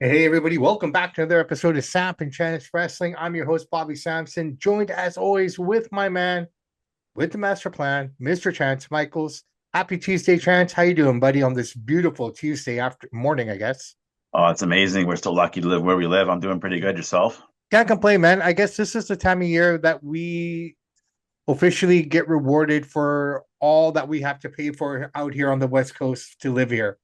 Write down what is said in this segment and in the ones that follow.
Hey everybody, welcome back to another episode of Samp&Chance Wrestling. I'm your host, Bobby Sampson, joined as always with my man, with the master plan, Mr. Chance Michaels. Happy Tuesday, Chance. How you doing, buddy, on this beautiful Tuesday after morning, I guess? Oh, it's amazing. We're still lucky to live where we live. I'm doing pretty good. Yourself? Can't complain, man. I guess this is the time of year that we officially get rewarded for all that we have to pay for out here on the West Coast to live here.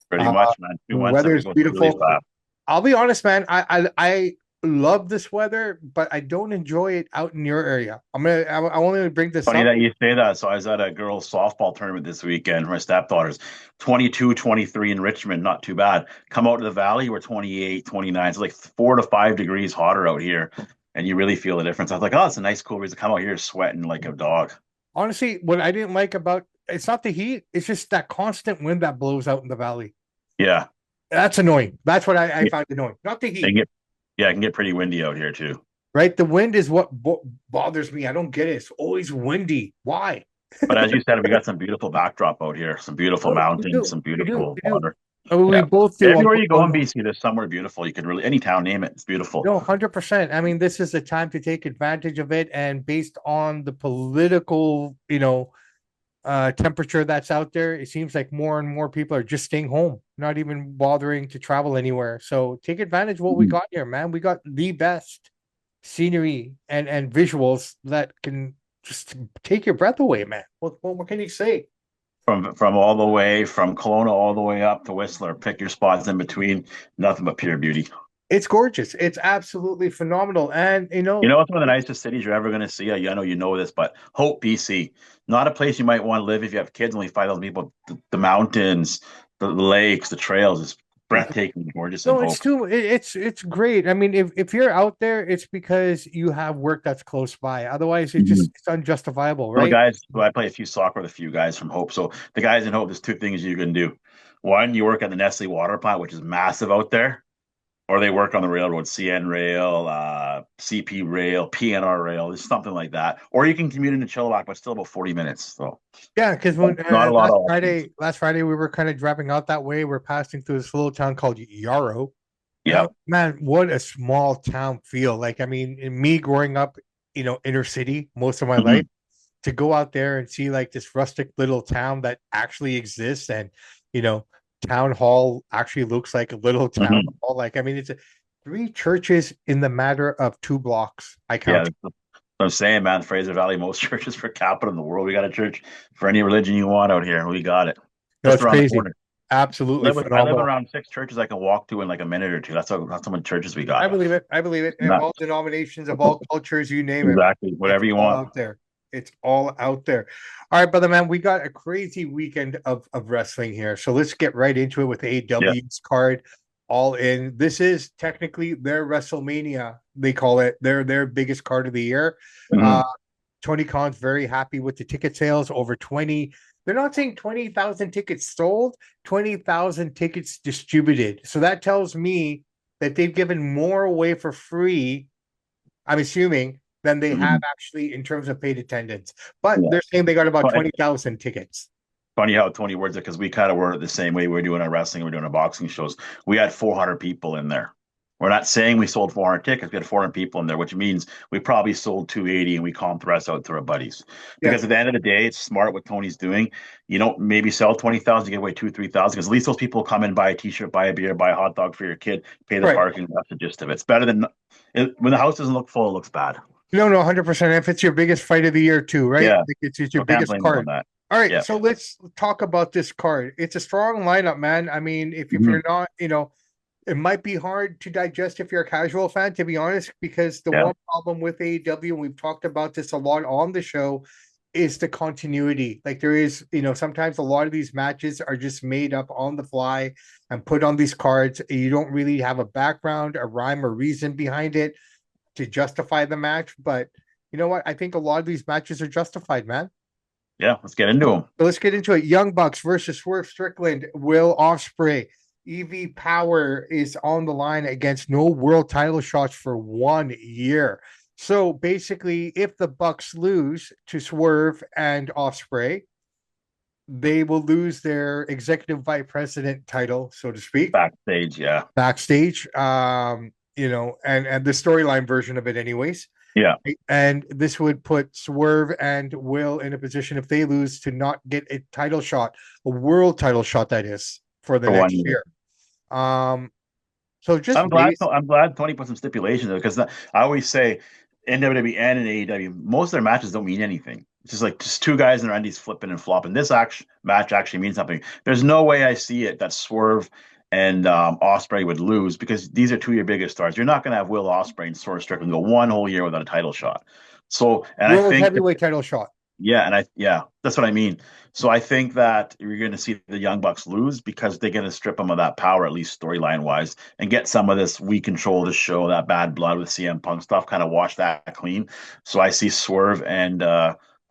Pretty Uh, much, man. 2 months Weather every is goes really beautiful. fast. I'll be honest, man. I love this weather, but I don't enjoy it out in your area. I only bring this Funny up. that you say that. So I was at a girls' softball tournament this weekend for my stepdaughters. 22, 23 in Richmond, not too bad. Come out to the valley, we're 28, 29. It's like 4 to 5 degrees hotter out here. And you really feel the difference. I was like, oh, it's a nice cool breeze to come out here sweating like a dog. Honestly, what I didn't like about it's not the heat, it's just that constant wind that blows out in the valley. Yeah. That's annoying. That's what I Yeah. found annoying. Not the It can heat, get, yeah, it can get pretty windy out here too. right? The wind is what bothers me. I don't get it. It's always windy. Why? But as you said, we got some beautiful backdrop out here, some beautiful Oh, we mountains, do. some We do. beautiful We do. water. Oh, we Yeah. both do. Everywhere you go in BC, there's somewhere beautiful. You could really, any town, name it. It's beautiful. No, 100%. I mean, this is the time to take advantage of it. And based on the political, temperature that's out there, it seems like more and more people are just staying home, not even bothering to travel anywhere. So take advantage of what we Mhm. got here, man. We got the best scenery and visuals that can just take your breath away, man. What can you say? From all the way from Kelowna all the way up to Whistler. Pick your spots in between. Nothing but pure beauty. It's gorgeous. It's absolutely phenomenal. And You know, it's one of the nicest cities you're ever going to see. I know you know this, but Hope, BC, not a place you might want to live if you have kids. Only 5,000 people. The mountains, the lakes, the trails is breathtaking, gorgeous in no, it's Hope. too it's great. I mean, if you're out there, it's because you have work that's close by. Otherwise, Mhm. it's unjustifiable, Well, right? guys, well, I play a few soccer with a few guys from Hope. So the guys in Hope, there's two things you can do. One, you work at the Nestle water plant, which is massive out there, or they work on the railroad, CN rail, CP rail, PNR rail, just something like that. Or you can commute into Chilliwack, but still about 40 minutes. So Yeah, because when not a lot of options. Last Friday we were kind of driving out that way. We're passing through this little town called Yarrow. Yeah. Man, what a small town feel. Like, I mean, in me growing up, inner city most of my life, Hmm. to go out there and see like this rustic little town that actually exists, and you know, town hall actually looks like a little town Hmm. hall. Like, I mean, three churches in the matter of 2 blocks. I Yeah. count. That's what I'm saying, man, Fraser Valley, most churches per capita in the world. We got a church for any religion you want out here. We got it No, just it's around the crazy. corner. Absolutely I live phenomenal. around six churches I can walk to in like a minute or two. That's how many churches we I got. believe it. I believe it. And Not all denominations of all cultures, you name it. exactly It's whatever you all want. out there. It's all out there. All right, brother man, we got a crazy weekend of wrestling here. So let's get right into it with Yeah. AEW's card. All in. This is technically their WrestleMania. They call it their biggest card of the year. Uh, Hmm. Tony Khan's very happy with the ticket sales. Over 20. They're not saying 20,000 tickets sold, 20,000 tickets distributed. So that tells me that they've given more away for free, I'm assuming, than they have Hmm. actually in terms of paid attendance. But Yeah. they're saying they got about It's 20,000 tickets. funny how Tony words it because we kind of were the same way. We are doing our wrestling, we are doing our boxing shows. We had 400 people in there. We're not saying we sold 400 tickets. We had 400 people in there, which means we probably sold 280 and we comped the rest out to our buddies. Yeah, Because at the end of the day, it's smart what Tony's doing. You don't maybe sell 20,000, you give away 2, 3,000 because at least those people come and buy a t-shirt, buy a beer, buy a hot dog for your kid, pay the right. parking. That's the gist of it. It's better than when the house doesn't look full, it looks bad. No, no, 100%. If it's your biggest fight of the year, too, right? Yeah. Like it's your So can't biggest blame them on card. that. All right, Yeah. so let's talk about this card. It's a strong lineup, man. I mean, if Mhm. you're not, it might be hard to digest if you're a casual fan, to be honest, because the Yeah. one problem with AEW, and we've talked about this a lot on the show, is the continuity. Like there is, sometimes a lot of these matches are just made up on the fly and put on these cards. You don't really have a background, a rhyme or reason behind it to justify the match. But you know what? I think a lot of these matches are justified, man. Yeah. Let's get into them. So let's get into it. Young Bucks versus Swerve Strickland, Will Ospreay. EV Power is on the line against no world title shots for 1 year. So basically, if the Bucks lose to Swerve and Ospreay, they will lose their executive vice president title, so to speak, Backstage, yeah. backstage. And the storyline version of it, anyways. Yeah. And this would put Swerve and Will in a position, if they lose, to not get a title shot, a world title shot, that is, for the For one next year. year. So just base. I'm glad Tony put some stipulations because I always say in WWE and in AEW, most of their matches don't mean anything. It's just like just two guys in their undies flipping and flopping. This match actually means something. There's no way I see it that Swerve and Ospreay would lose because these are two of your biggest stars. You're not going to have Will Ospreay and Swerve Strickland go one whole year without a title shot. So, and I World think heavyweight title shot. yeah, that's what I mean. So I think that you're going to see the Young Bucks lose because they're going to strip them of that power, at least storyline wise, and get some of this we control the show, that bad blood with CM Punk stuff, kind of wash that clean. So I see Swerve and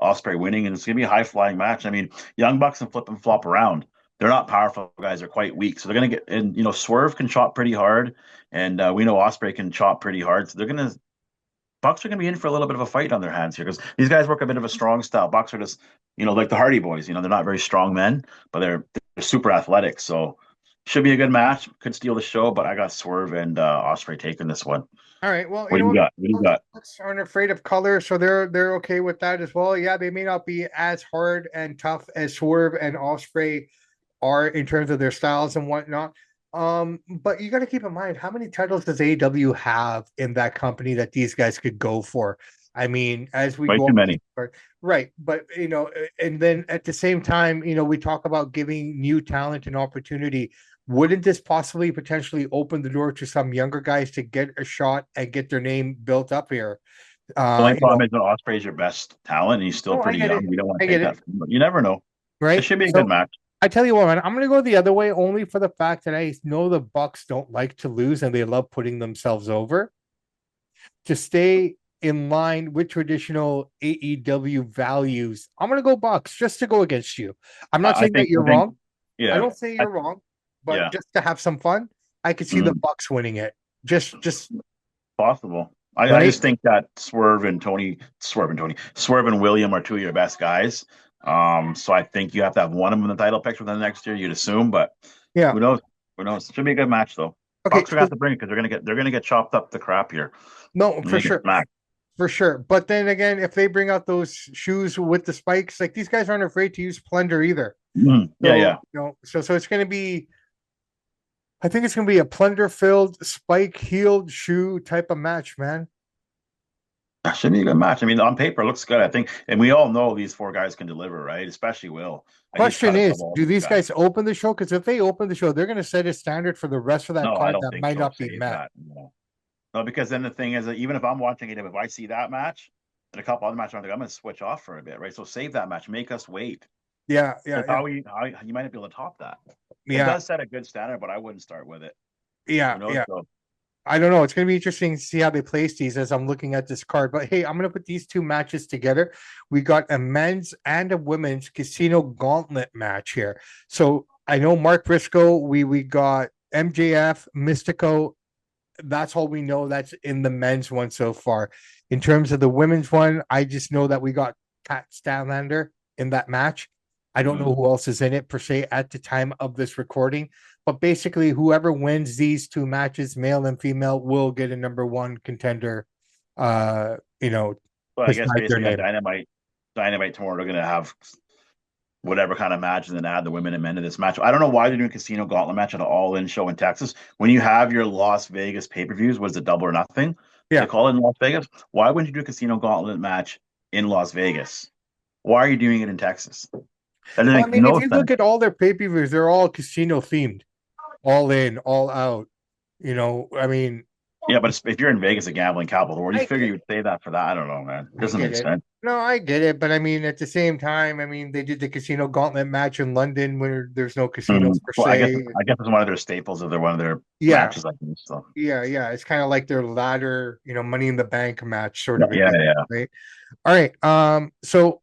Ospreay winning, and it's going to be a high flying match. I mean, Young Bucks can flip and flop around. They're not powerful guys; they're quite weak. So they're going to get, and Swerve can chop pretty hard, and we know Ospreay can chop pretty hard. So they're going to Bucks are going to be in for a little bit of a fight on their hands here because these guys work a bit of a strong style. Bucks are just, like the Hardy Boys. They're not very strong men, but they're super athletic. So should be a good match. Could steal the show, but I got Swerve and Ospreay taking this one. All right. Well, What do you got? What do you got? Bucks aren't afraid of color, so they're okay with that as well. Yeah, they may not be as hard and tough as Swerve and Osprey are in terms of their styles and whatnot. But you got to keep in mind, how many titles does AEW have in that company that these guys could go for? I mean, as we Way go too up, many. right? But and then at the same time, we talk about giving new talent an opportunity. Wouldn't this possibly potentially open the door to some younger guys to get a shot and get their name built up here? The only Uh, you problem know, is that Ospreay's your best talent, and he's still no, I pretty get it. young. You don't want I to take get that it. from him, but you never know. It Right. should be a good So match. I tell you what, man, I'm gonna go the other way only for the fact that I know the Bucks don't like to lose and they love putting themselves over to stay in line with traditional AEW values. I'm gonna go Bucks just to go against you. I'm not saying that I you're think, wrong. I yeah, don't say I, you're wrong, but yeah, just to have some fun, I could see the mhm, Bucks winning it. Just possible. I right. just think that Swerve and William are two of your best guys. So I think you have to have one of them in the title picture within the next year. You'd assume, but Yeah. who knows? Who knows? It should be a good match though. Okay. Bucks are gonna So have to bring it because they're gonna get chopped up the crap here. no, They're for gonna get sure. smacked. For sure. But then again, if they bring out those shoes with the spikes, like these guys aren't afraid to use plunder either. Mhm. Yeah, So, yeah. so it's going to be, I think it's going to be a plunder filled, spike heeled shoe type of match, man. That should be a good match. I mean, on paper, it looks good. I think, and we all know these four guys can deliver, right? Especially Will. He's cut Question above is, all do these these guys. guys open the show? Because if they open the show, they're going to set a standard for the rest of that No, I card don't that think might so. not be Save met. that. No. No, because then the thing is that even if I'm watching it, if I see that match and a couple other matches, I'm going to switch off for a bit, right? So save that match. Make us wait. Yeah, yeah, Because yeah, how you might not be able to top that. It yeah, does set a good standard, but I wouldn't start with it. yeah, Who knows? yeah. So I don't know. It's going to be interesting to see how they place these as I'm looking at this card. But hey, I'm going to put these two matches together. We got a men's and a women's casino gauntlet match here. So I know Mark Briscoe. We got MJF, Mystico. That's all we know. That's in the men's one so far. In terms of the women's one, I just know that we got Kat Stanlander in that match. I don't know mm, who else is in it per se at the time of this recording, but basically, whoever wins these two matches, male and female, will get a number one contender. You know, well, I guess beside their basically on name. Dynamite tomorrow, they're going to have whatever kind of match and then add the women and men to this match. I don't know why they're doing casino gauntlet match at an all-in show in Texas. When you have your Las Vegas pay-per-views, was it double or nothing? They Yeah. call it in Las Vegas. Why wouldn't you do a casino gauntlet match in Las Vegas? Why are you doing it in Texas? That doesn't Well, I make mean, if no you sense. look at all their pay per views, they're all casino themed, all in, all out. I mean, Yeah, but if you're in Vegas, a gambling capital, where do you I figure get you would say that for that? I don't know, man. It I doesn't get make it. sense. No, I get it, but I mean, at the same time, I mean, they did the casino gauntlet match in London where there's no casinos per Well, I guess se. it's one of their staples of one of their Yeah, matches. I think so. yeah. It's kind of like their ladder, Money in the Bank match sort Yeah, of a yeah, deal, yeah. right? All right. So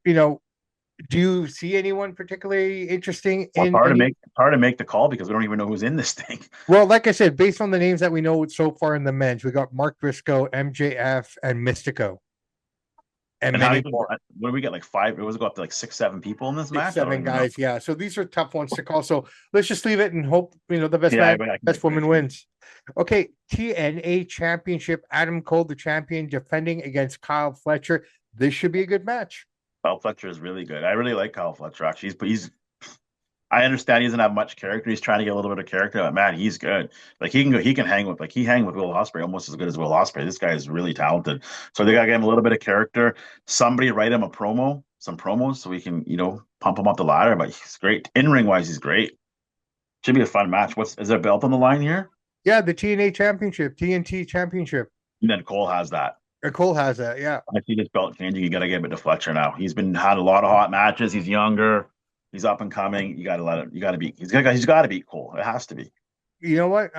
do you see anyone particularly interesting Well, in any? it's hard to make the call because we don't even know who's in this thing. Well, like I said, based on the names that we know so far in the men's, we got Mark Briscoe, MJF, and Mystico. and And how many many people? more. What do we get? Like five? It was go up to like 6, 7 people in this Six, match. I don't seven even know. guys. Yeah. So these are tough ones to call. So let's just leave it and hope, the best Yeah, man, I can best get woman Christian. wins. Okay. TNA Championship. Adam Cole, the champion, defending against Kyle Fletcher. This should be a good match. Kyle Fletcher is really good. I really like Kyle Fletcher. Actually, he's I understand he doesn't have much character. He's trying to get a little bit of character, but man, he's good. Like he can go, he can hang with, like he hang with Will Ospreay almost as good as Will Ospreay. This guy is really talented. So they gotta give him a little bit of character. Somebody write him a promo, some promos, so we can pump him up the ladder. But he's great in ring wise. He's great. Should be a fun match. Is there a belt on the line here? Yeah. The TNA Championship, TNT Championship. And then Cole has that. Cole has that. Yeah. I see this belt changing. You got to give it to Fletcher now. He's been had a lot of hot matches. He's younger. He's up and coming. You got to let him. You got to beat. He's got to beat Cole. It has to be. You know what?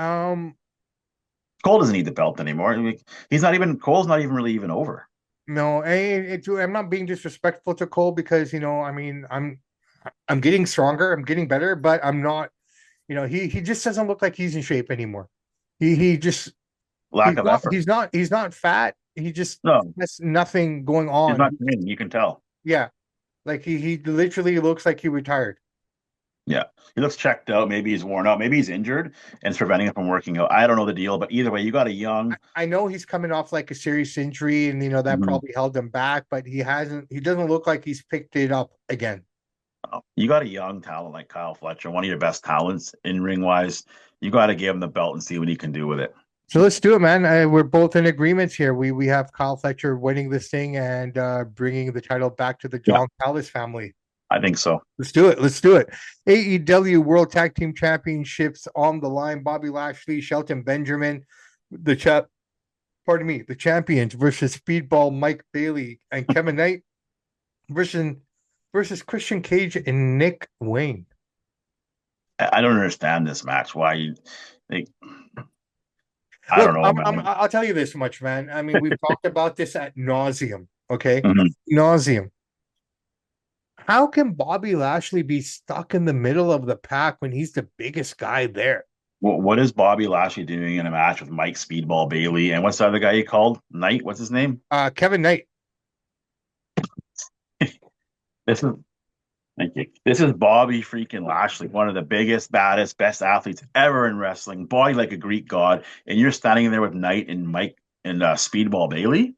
Cole doesn't need the belt anymore. I mean, he's not even. Cole's not even really even over. No, I'm not being disrespectful to Cole because I mean, I'm getting stronger, I'm getting better, but I'm not. He just doesn't look like he's in shape anymore. He just Lack of effort. he's not fat. He just No, has nothing going he's on. not training. You can tell. Yeah, like he literally looks like he retired. Yeah, he looks checked out. Maybe he's worn out. Maybe he's injured and it's preventing him from working out. I don't know the deal, but either way, you got a young. I know he's coming off like a serious injury, and that Mhm. probably held him back, but he hasn't. He doesn't look like he's picked it up again. You got a young talent like Kyle Fletcher, one of your best talents in ring wise. You got to give him the belt and see what he can do with it. So let's do it, man. We're both in agreements here. We have Kyle Fletcher winning this thing and bringing the title back to the Yeah, John Callis family. I think so. Let's do it. Let's do it. AEW World Tag Team Championships on the line. Bobby Lashley, Shelton Benjamin, the champions versus Speedball Mike Bailey and Kevin Knight versus Christian Cage and Nick Wayne. I don't understand this match. Why you? Like, I Look, don't know, man. I'll tell you this much, man. I mean, we've talked about this at nauseum. Okay, Mhm. nauseum. How can Bobby Lashley be stuck in the middle of the pack when he's the biggest guy there? What is Bobby Lashley doing in a match with Mike Speedball Bailey and what's the other guy you called? Knight? What's his name? Kevin Knight. This is Thank you. This is Bobby freaking Lashley, one of the biggest, baddest, best athletes ever in wrestling, body like a Greek god, and you're standing there with Knight and Mike and Speedball Bailey.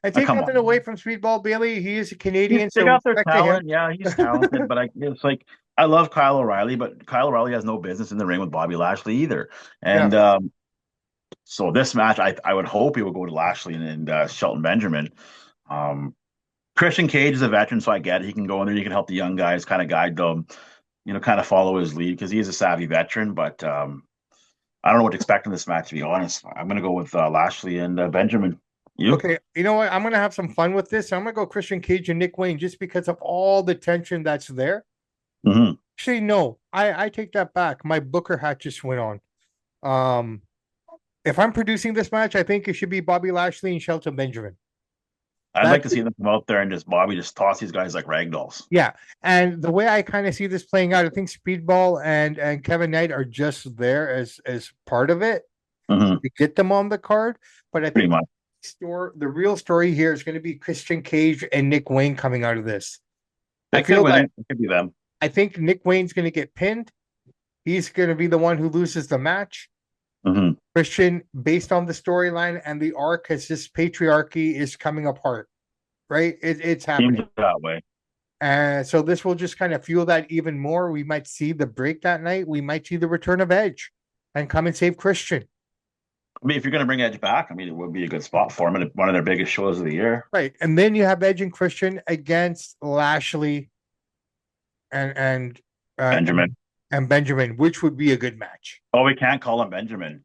I Oh, take come nothing on, away man. from Speedball Bailey. He is a They Canadian, so got their respect to him. talent. Yeah, he's talented, but it's like I love Kyle O'Reilly, but Kyle O'Reilly has no business in the ring with Bobby Lashley either. Yeah. And so this match, I would hope he would go to Lashley and Shelton Benjamin. Um, Christian Cage is a veteran, so I get it. He can go in there. He can help the young guys, kind of guide them, kind of follow his lead because he is a savvy veteran. But I don't know what to expect in this match, to be honest. I'm going to go with Lashley and Benjamin. You? Okay, you know what? I'm gonna have some fun with this. I'm gonna go Christian Cage and Nick Wayne just because of all the tension that's there. Mm-hmm. Actually, no, I take that back. My Booker hat just went on. Um, if I'm producing this match, I think it should be Bobby Lashley and Shelton Benjamin. I'd like That's to see them come out there and just Bobby just toss these guys like ragdolls. Yeah, and the way I kind of see this playing out, I think Speedball and Kevin Knight are just there as part of it Mm-hmm. to get them on the card. But I Pretty think much. the real story here is going to be Christian Cage and Nick Wayne coming out of this. I They could feel win that it. It could be them. I think Nick Wayne's going to get pinned. He's going to be the one who loses the match. Mm-hmm. Christian, based on the storyline and the arc, as this patriarchy is coming apart, right? It's Seems happening. that way. And so this will just kind of fuel that even more. We might see the break that night. We might see the return of Edge and come and save Christian. I mean, if you're going to bring Edge back, I mean, it would be a good spot for him at one of their biggest shows of the year. Right. And then you have Edge and Christian against Lashley and Benjamin. and Benjamin, which would be a good match. Oh, we can't call him Benjamin.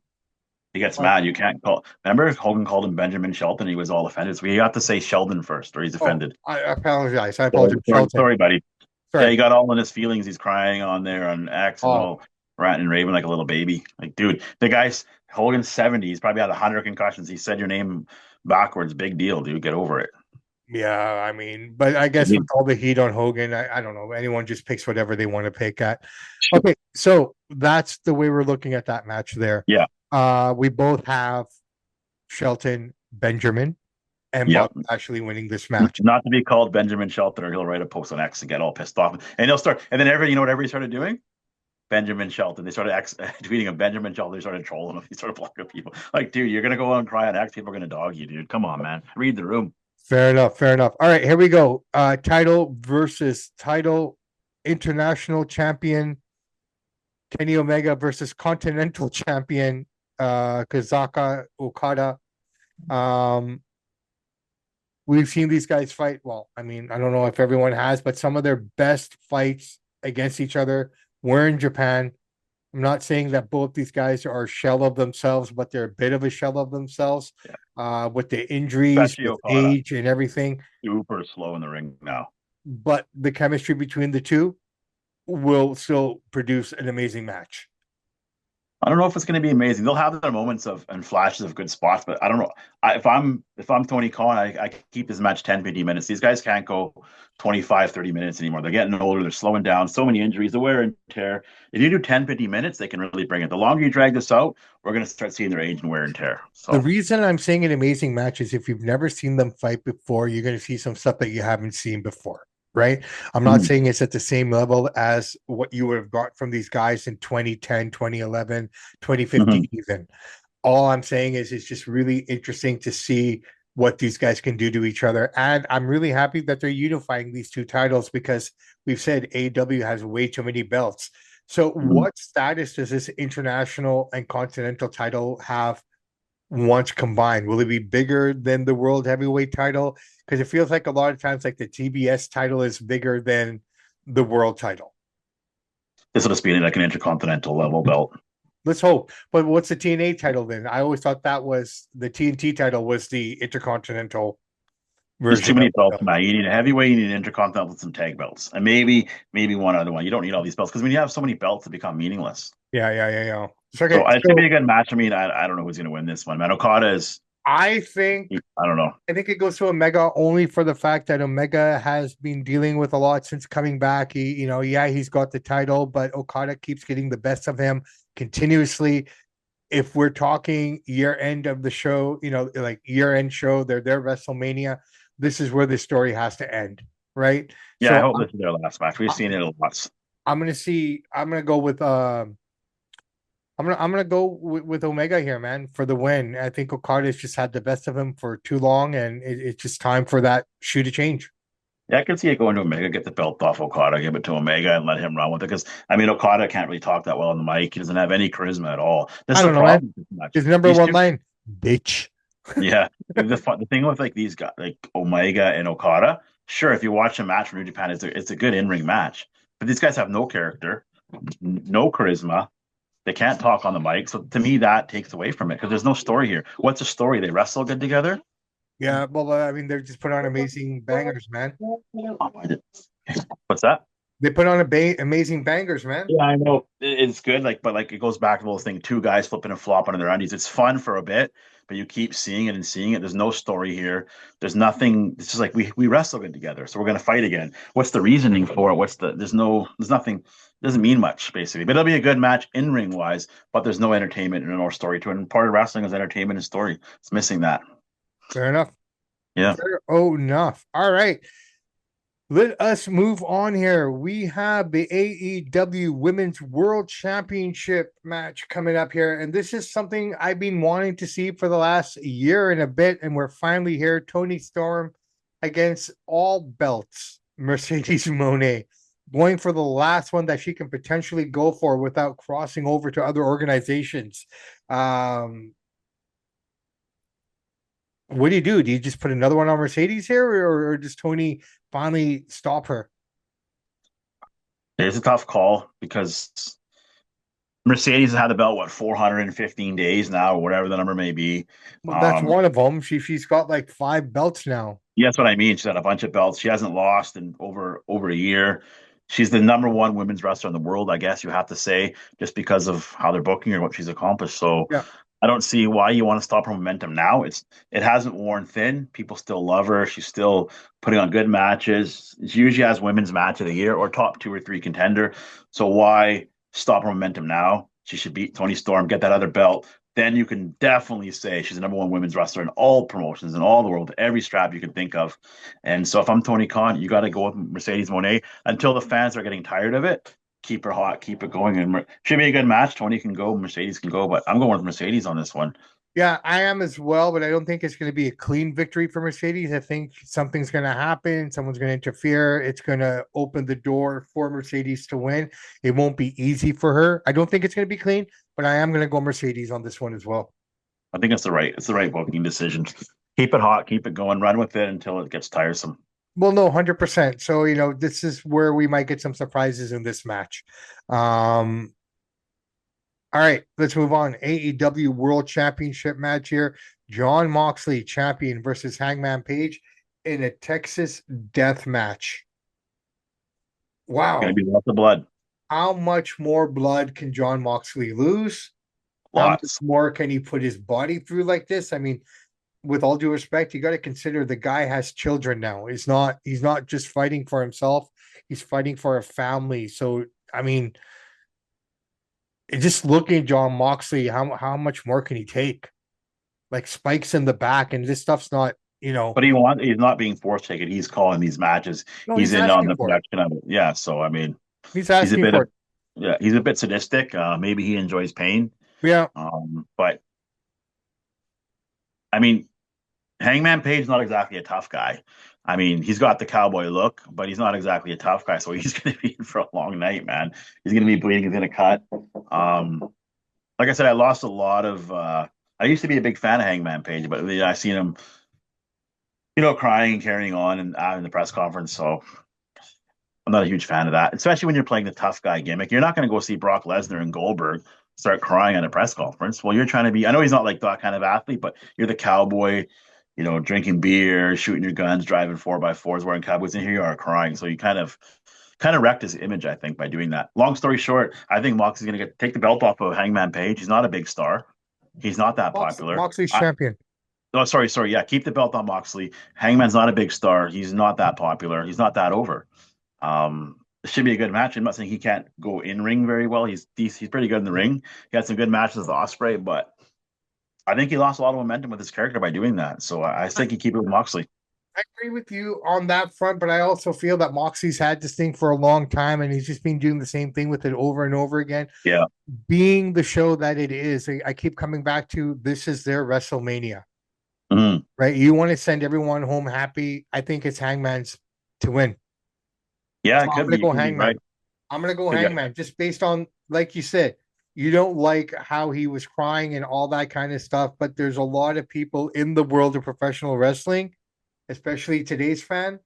He gets mad. You can't call. Remember, Hogan called him Benjamin Shelton. He was all offended. So we have to say Sheldon first, or he's offended. I apologize. I Sorry, apologize. sorry, buddy. Sorry. Yeah, he got all in his feelings. He's crying on there on X and Oh. all ranting and raving like a little baby. Like, dude, the guy's Hogan's 70. He's probably had 100 concussions. He said your name backwards. Big deal, dude. Get over it. Yeah, I mean, but I guess with all the heat on Hogan, I don't know. Anyone just picks whatever they want to pick at. Okay, so that's the way we're looking at that match there. Yeah. We both have Shelton Benjamin. and Yep. Bobby Lashley winning this match. Not to be called Benjamin Shelton, or he'll write a post on X and get all pissed off. And he'll start, and then you know what everybody started doing? Benjamin Shelton. They started tweeting of Benjamin Shelton. They started trolling him. He started blocking people. Like, dude, you're gonna go on and cry on X. People are gonna dog you, dude. Come on, man. Read the room. Fair enough. Fair enough. All right, here we go. Title versus title. International champion Kenny Omega versus Continental champion Kazaka Okada. Um, we've seen these guys fight. Well, I mean, I don't know if everyone has, but some of their best fights against each other were in Japan. I'm not saying that both these guys are a shell of themselves, but they're a bit of a shell of themselves Yeah. with the injuries, Especially with Okada. age and everything. Super slow in the ring now. But the chemistry between the two will still produce an amazing match. I don't know if it's going to be amazing. They'll have their moments of and flashes of good spots, but I don't know. If I'm Tony Khan, I keep this match 10, 15 minutes. These guys can't go 25, 30 minutes anymore. They're getting older. They're slowing down. So many injuries, the wear and tear. If you do 10, 15 minutes, they can really bring it. The longer you drag this out, we're going to start seeing their age and wear and tear. The So, reason I'm saying an amazing match is if you've never seen them fight before, you're going to see some stuff that you haven't seen before, right? I'm not saying it's at the same level as what you would have got from these guys in 2010, 2011, 2015, mhm. even. All I'm saying is it's just really interesting to see what these guys can do to each other. And I'm really happy that they're unifying these two titles because we've said AEW has way too many belts. So, Mhm. what status does this international and continental title have once combined? Will it be bigger than the world heavyweight title? Because it feels like a lot of times, like the TBS title is bigger than the world title. This will just be like an intercontinental level belt. Let's hope. But what's the TNA title then? I always thought that was the TNT title was the intercontinental There's too version of many the belts, belt. man. You need a heavyweight, you need an intercontinental, some tag belts, and maybe one other one. You don't need all these belts because when you have so many belts, it become meaningless. Yeah. So, okay, So it should be a so good match. I mean, I don't know who's going to win this one, man. Okada is, I think I don't know. I think it goes to Omega only for the fact that Omega has been dealing with a lot since coming back. Yeah, he's got the title, but Okada keeps getting the best of him continuously. If we're talking year end of the show, like year end show, their WrestleMania, this is where the story has to end, right? Yeah, I So hope this is their last match. We've seen it a lot. I'm gonna go with I'm gonna go with Omega here, man, for the win. I think Okada's just had the best of him for too long, and it's just time for that shoe to change. Yeah, I can see it going to Omega, get the belt off Okada, give it to Omega, and let him run with it. Because I mean, Okada can't really talk that well on the mic. He doesn't have any charisma at all. This I is a don't know, man. problem with this match. His number These one two, line, bitch. yeah. The thing with like these guys, like Omega and Okada, sure, if you watch a match from New Japan, it's a good in ring match. But these guys have no character, no charisma. They can't talk on the mic. So to me, that takes away from it because there's no story here. What's a story? They wrestle good together. Yeah, well, I mean, they're just put on amazing bangers, man. What's that? They put on amazing bangers, man. Yeah, I know it's good. Like, but like it goes back to the whole thing: two guys flipping and flopping in their undies. It's fun for a bit, but you keep seeing it and seeing it. There's no story here. There's nothing. It's just like we wrestle good together, so we're gonna fight again. What's the reasoning for it? There's nothing. It doesn't mean much basically. But it'll be a good match in ring wise. But there's no entertainment and no story to it. And part of wrestling is entertainment and story. It's missing that. Fair enough. Yeah. Fair enough. All right. Let us move on here. We have the AEW Women's World Championship match coming up here. And this is something I've been wanting to see for the last year and a bit. And we're finally here. Tony Storm against all belts, Mercedes Monet, going for the last one that she can potentially go for without crossing over to other organizations. Um, what do you do? Do you just put another one on Mercedes here, or does Tony finally stop her? It's a tough call because Mercedes has had the belt what 415 days now, or whatever the number may be. Well, that's Um, one of them. She's got like five belts now. Yeah, that's what I mean. She's had a bunch of belts. She hasn't lost in over a year. She's the number one women's wrestler in the world, I guess you have to say, just because of how they're booking her and what she's accomplished. So Yeah, I don't see why you want to stop her momentum now. It hasn't worn thin. People still love her. She's still putting on good matches. She usually has women's match of the year or top two or three contender. So why stop her momentum now? She should beat Tony Storm, get that other belt, then you can definitely say she's the number one women's wrestler in all promotions in all the world, every strap you can think of. And so if I'm Tony Khan, you got to go with Mercedes Moné until the fans are getting tired of it. Keep her hot, keep it going, and should be a good match. Tony can go, Mercedes can go, but I'm going with Mercedes on this one. Yeah, I am as well, but I don't think it's going to be a clean victory for Mercedes. I think something's going to happen. Someone's going to interfere. It's going to open the door for Mercedes to win. It won't be easy for her. I don't think it's going to be clean, but I am going to go Mercedes on this one as well. I think it's the right booking decision. Keep it hot, keep it going, run with it until it gets tiresome. Well, no, 100%. So, this is where we might get some surprises in this match. Um, all right, let's move on. AEW World Championship match here. Jon Moxley, champion, versus Hangman Page in a Texas death match. Gonna Wow. be lots of blood. How much more blood can Jon Moxley lose? How much Lots. more can he put his body through like this? I mean, with all due respect, you got to consider the guy has children now. He's not just fighting for himself, he's fighting for a family. So, I mean, just looking at Jon Moxley, how much more can he take? Like spikes in the back, and this stuff's not, But he's not being forced to take it. He's calling these matches. no, He's he's in on asking the for it. production of it. Yeah. So I mean, He's he's a asking bit for of it. yeah, he's a bit sadistic. Maybe he enjoys pain. Yeah. But I mean, Hangman Page is not exactly a tough guy. I mean, he's got the cowboy look, but he's not exactly a tough guy. So he's going to be in for a long night, man. He's going to be bleeding. He's going to cut. Like I said, I lost a lot of. I used to be a big fan of Hangman Page, but I seen him, crying and carrying on and out in the press conference. So I'm not a huge fan of that, especially when you're playing the tough guy gimmick. You're not going to go see Brock Lesnar and Goldberg start crying at a press conference. Well, you're trying to be. I know he's not like that kind of athlete, but you're the cowboy. Drinking beer, shooting your guns, driving 4x4s, wearing cowboys, and here you are crying. So you kind of wrecked his image, I think, by doing that. Long story short, I think Mox is going to take the belt off of Hangman Page. He's not a big star. He's not that popular. Moxley's champion. Oh, sorry. Yeah, keep the belt on Moxley. Hangman's not a big star. He's not that popular. He's not that over. It should be a good match. I'm not saying he can't go in ring very well. He's pretty good in the ring. He had some good matches with Ospreay, but I think he lost a lot of momentum with his character by doing that. So I think he keep it with Moxley. I agree with you on that front, but I also feel that Moxley's had this thing for a long time and he's just been doing the same thing with it over and over again. Yeah. Being the show that it is, I keep coming back to this is their WrestleMania, Mhm. right? You want to send everyone home happy. I think it's Hangman's to win. Yeah, So it I'm could gonna be. You go could be right. Hangman. I'm gonna go Could be. Hangman just based on, like you said, you don't like how he was crying and all that kind of stuff, but there's a lot of people in the world of professional wrestling, especially today's fan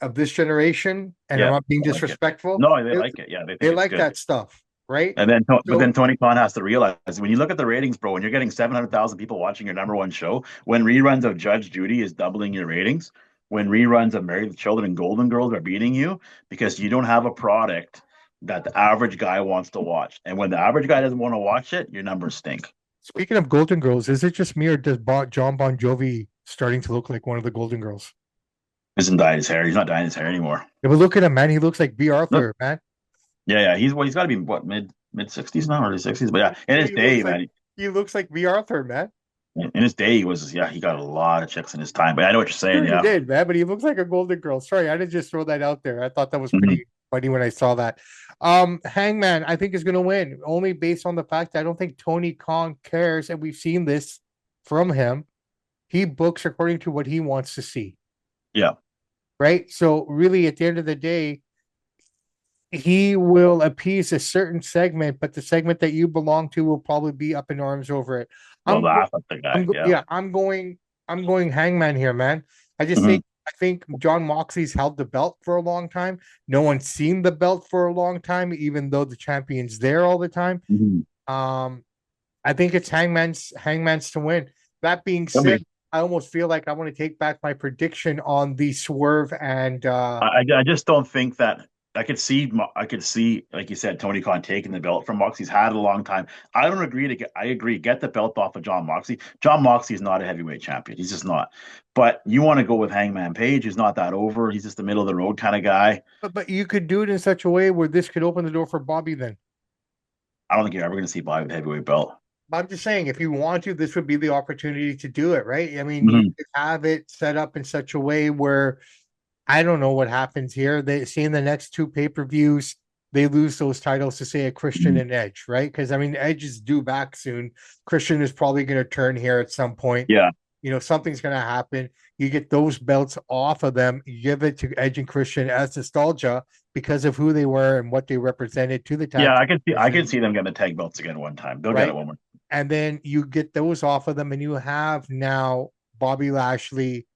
of this generation, and I'm Yeah, not being I like it. disrespectful. No, they They, like it. Yeah, they they think it's like good. that stuff, right? But So then Tony Khan has to realize when you look at the ratings, bro, when you're getting 700,000 people watching your number one show, when reruns of Judge Judy is doubling your ratings, when reruns of Married with Children and Golden Girls are beating you because you don't have a product that the average guy wants to watch. And when the average guy doesn't want to watch it, your numbers stink. speaking of Golden Girls, is it just me or does John Bon Jovi starting to look like one of the Golden Girls? He isn't dyeing his hair. He's not dyeing his hair anymore. If we look at him, man, he looks like B. Look, Arthur, man. yeah. He's got to be what mid 60s now, early 60s. But yeah, in his He looks day, like man, he looks like B. Arthur, man. in his day, he got a lot of chicks in his time. But I know what you're saying. Sure, he Yeah. did, man, but he looks like a Golden Girl. Sorry, I didn't just throw that out there. I thought that was Mhm. pretty funny when I saw that. Hangman, I think is going to win only based on the fact that I don't think Tony Khan cares, and we've seen this from him. He books according to what he wants to see, Yeah. right? So really, at the end of the day, he will appease a certain segment, but the segment that you belong to will probably be up in arms over it. Well, I'm, laugh at the guy. Yeah. yeah, I'm going Hangman here, man. I just Mhm. think I think John Moxley's held the belt for a long time. No one's seen the belt for a long time, even though the champion's there all the time. Mhm. Um, I think it's Hangman's to win. That being Could said, be. I almost feel like I want to take back my prediction on the Swerve and I just don't think that I could see like you said Tony Khan taking the belt from Moxley. He's had it a long time. I agree get the belt off of John Moxley. John Moxley is not a heavyweight champion. He's just not. But you want to go with Hangman Page, who's not that over. He's just the middle of the road kind of guy. but you could do it in such a way where this could open the door for Bobby then. I don't think you're ever going to see Bobby with a heavyweight belt. I'm just saying, if you want to, this would be the opportunity to do it, right? I mean, you Mhm. could have it set up in such a way where I don't know what happens here. They see in the next two pay-per-views, they lose those titles to say a Christian Mhm. and Edge, right? Because I mean, Edge is due back soon. Christian is probably going to turn here at some point. Yeah. Something's going to happen. You get those belts off of them, you give it to Edge and Christian as nostalgia because of who they were and what they represented to the tag Yeah, team I can division, see them getting the tag belts again one time. They'll get it right? one more. And then you get those off of them, and you have now Bobby Lashley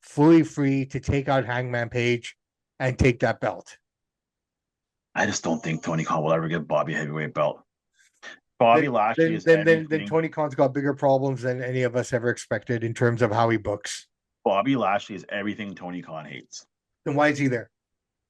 fully free to take out Hangman Page and take that belt. I just don't think Tony Khan will ever give Bobby a heavyweight belt. Bobby Then Lashley then is then then, then everything. Tony Khan's got bigger problems than any of us ever expected in terms of how he books. Bobby Lashley is everything Tony Khan hates. Then why is he there?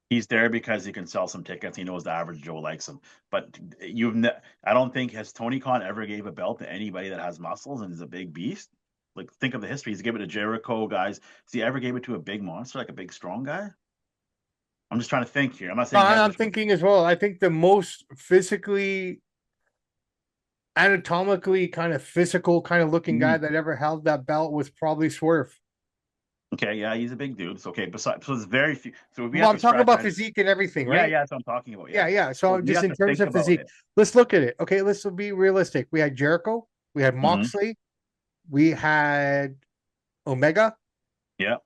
He's there because he can sell some tickets. He knows the average Joe likes him. But I don't think has Tony Khan ever gave a belt to anybody that has muscles and is a big beast. Like think of the history. He's given it to Jericho guys. Has he ever gave it to a big monster, like a big strong guy? I'm just trying to think here. I'm not saying he I'm hasn't. thinking as well. I think the most physically, anatomically kind of physical kind of looking guy Mhm. that ever held that belt was probably Swerve. Okay, yeah, he's a big dude. So okay, besides, so there's very few. So we Well, have I'm to talking scratch about that. physique and everything, Yeah, right? yeah, that's what I'm talking about. Yeah, Yeah. yeah. So So we just have in to terms think of about physique, it. let's look at it. Okay, let's be realistic. We had Jericho, we had Hmm. Moxley, we had Omega, Yeah.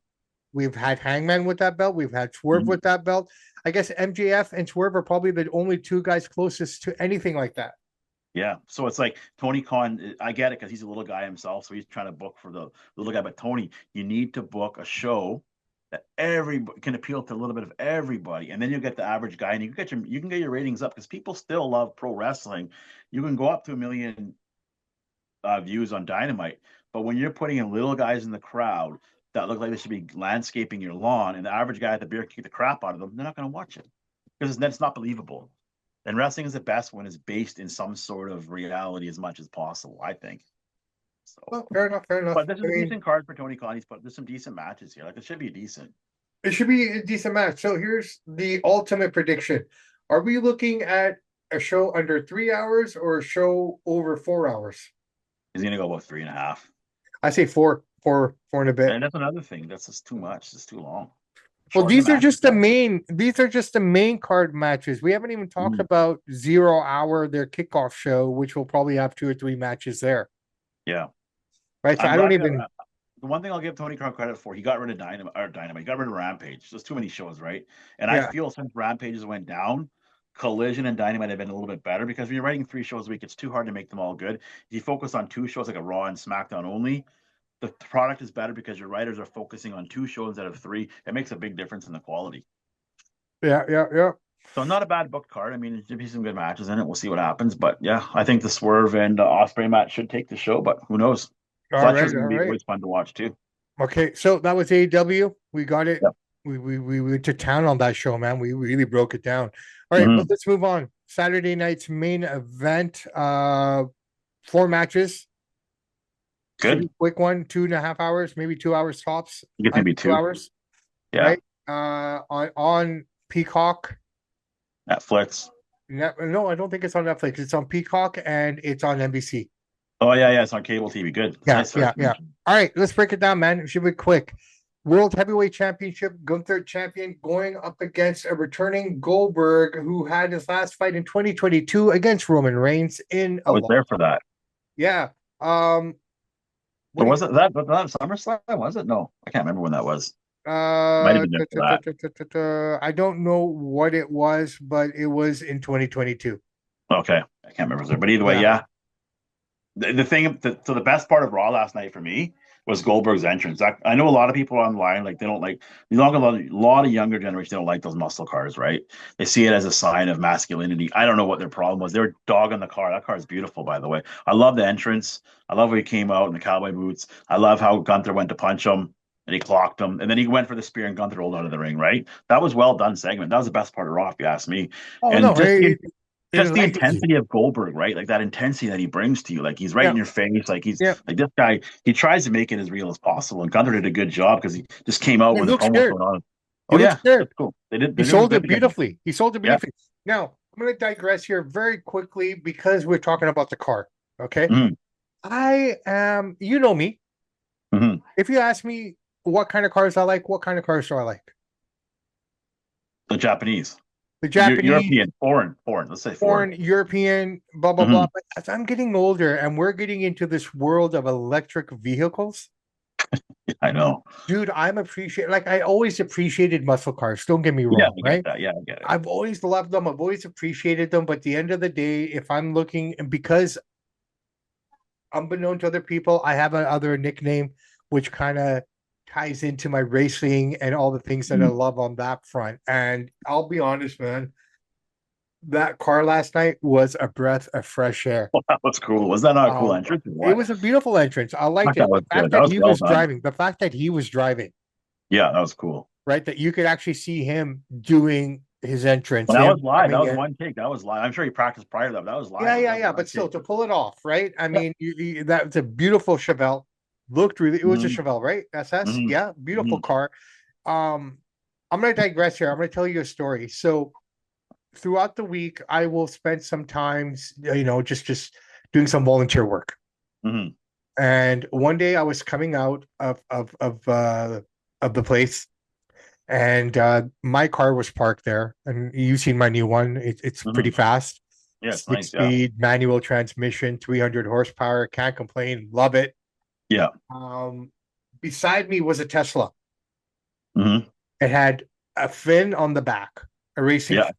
we've had Hangman with that belt, we've had Swerve Hmm. with that belt. I guess MJF and Swerve are probably the only two guys closest to anything like that. Yeah. So it's like Tony Khan, I get it because he's a little guy himself. So he's trying to book for the little guy. But Tony, you need to book a show that everybody can appeal to a little bit of everybody. And then you'll get the average guy and you can get your ratings up because people still love pro wrestling. You can go up to 1 million views on Dynamite. But when you're putting in little guys in the crowd that look like they should be landscaping your lawn, and the average guy at the beer kick the crap out of them, they're not going to watch it because that's not believable. And wrestling is the best when it's based in some sort of reality as much as possible, I think. So, Well, fair enough, fair enough. but this I is a mean, decent card for Tony Khan. He's put there's some decent matches here. Like it should be decent. it should be a decent match. So here's the ultimate prediction. Are we looking at a show under 3 hours or a show over 4 hours? He's gonna go about 3.5. I say four and a bit. And that's another thing. That's just too much. It's too long. Well, Shorten the matches up. these are just the main card matches. We haven't even talked Mm, about 0 hour, their kickoff show, which will probably have two or three matches there. yeah. Right. So I'm I don't glad even the one thing I'll give Tony Khan credit for, he got rid of Dynamite. He got rid of Rampage. There's too many shows, right? And I yeah. feel since Rampages went down, Collision and Dynamite have been a little bit better because when you're writing 3 shows a week, it's too hard to make them all good. If you focus on 2 shows like a Raw and SmackDown only, the product is better because your writers are focusing on 2 shows instead of three. It makes a big difference in the quality. Yeah, yeah, yeah. So not a bad book card. I mean, there should be some good matches in it. We'll see what happens. But yeah, I think the Swerve and Osprey match should take the show. But who knows? All Fletcher's right, going all to be right. always fun to watch too. Okay, so that was AEW. We got it. Yep. We went to town on that show, man. We really broke it down. All right, but Hmm. let's move on. Saturday night's main event. Four matches. Should be Good. a quick one, 2.5 hours, maybe 2 hours tops, I think under maybe two two. hours, Yeah. right? On Peacock. Netflix. No, I don't think it's on Netflix. It's on Peacock and it's on NBC. Oh yeah, yeah. It's on cable TV. Good. Yeah, Nice yeah, search. yeah. All right, let's break it down, man. It should be quick. World Heavyweight Championship, Gunther champion going up against a returning Goldberg who had his last fight in 2022 against Roman Reigns in I a was lot. there for that. Yeah. What But do you was it that? SummerSlam? Was it? No, I can't remember when that was. Might have been there for that. I don't know what it was, but it was in 2022. Okay, I can't remember. But either way, Yeah. yeah. The thing, so the best part of Raw last night for me was Goldberg's entrance. I know a lot of people online like they don't like a lot of younger generation don't like those muscle cars, right? They see it as a sign of masculinity. I don't know what their problem was. They were dogging the car. That car is beautiful, by the way. I love the entrance. I love how he came out in the cowboy boots. I love how Gunther went to punch him and he clocked him, and then he went for the spear and Gunther rolled out of the ring. Right? That was well done segment. That was the best part of Raw, if you ask me. Oh And no, just it just the enlightens you. intensity of Goldberg, right? Like that intensity that he brings to you. Like he's right Yeah, in your face. Like he's yeah. like this guy, he tries to make it as real as possible. And Gunther did a good job because he just came out He when the looks promo was scared. going on. He Oh looks yeah, scared. that's cool. He They're doing sold good it together. beautifully. He sold it Yeah. beautifully. Now, I'm going to digress here very quickly because we're talking about the card. Okay. Mhm. I am, you know me. Hmm. If you ask me what kind of cars I like, what kind of cars do I like? The Japanese, The Japanese, European, foreign. Let's say foreign. foreign, European, blah, blah, blah. Hmm. But as I'm getting older and we're getting into this world of electric vehicles, I know. dude, I'm appreciate like I always appreciated muscle cars. Don't get me Yeah, wrong, I get right? that. Yeah, I get it. I've always loved them. I've always appreciated them. But at the end of the day, if I'm looking, and because unbeknown to other people, I have another nickname which kind of ties into my racing and all the things that I Mhm. love on that front. And I'll be honest, man, that car last night was a breath of fresh air. Well, that was cool. Was that not a cool Um, entrance or it what? was a beautiful entrance. I I liked thought that it. The was fact good. That that was he well was done. driving, the fact that he was driving, Yeah, that was cool. right? That you could actually see him doing his entrance, Well, that him was live. That coming was in. one take. That was live. I'm sure he practiced prior to that, but that was Yeah, live. yeah, That was a yeah. But live still, take. to pull it off, right? I Yeah. mean, that was a beautiful Chevelle. Looked really, it was a Hmm. Chevelle, right? SS. Hmm. Yeah, beautiful Hmm. car. Um, I'm going to digress here. I'm going to tell you a story. So throughout the week, I will spend some times, just doing some volunteer work. Hmm. And one day I was coming out of the place, and my car was parked there. And you've seen my new one. It's pretty Hmm. fast. Yeah, it's Six nice. Yeah. speed manual transmission, 300 horsepower. Can't complain. Love it. Yeah. Um, Beside me was a Tesla. Hmm. It had a fin on the back, a racing. Yeah.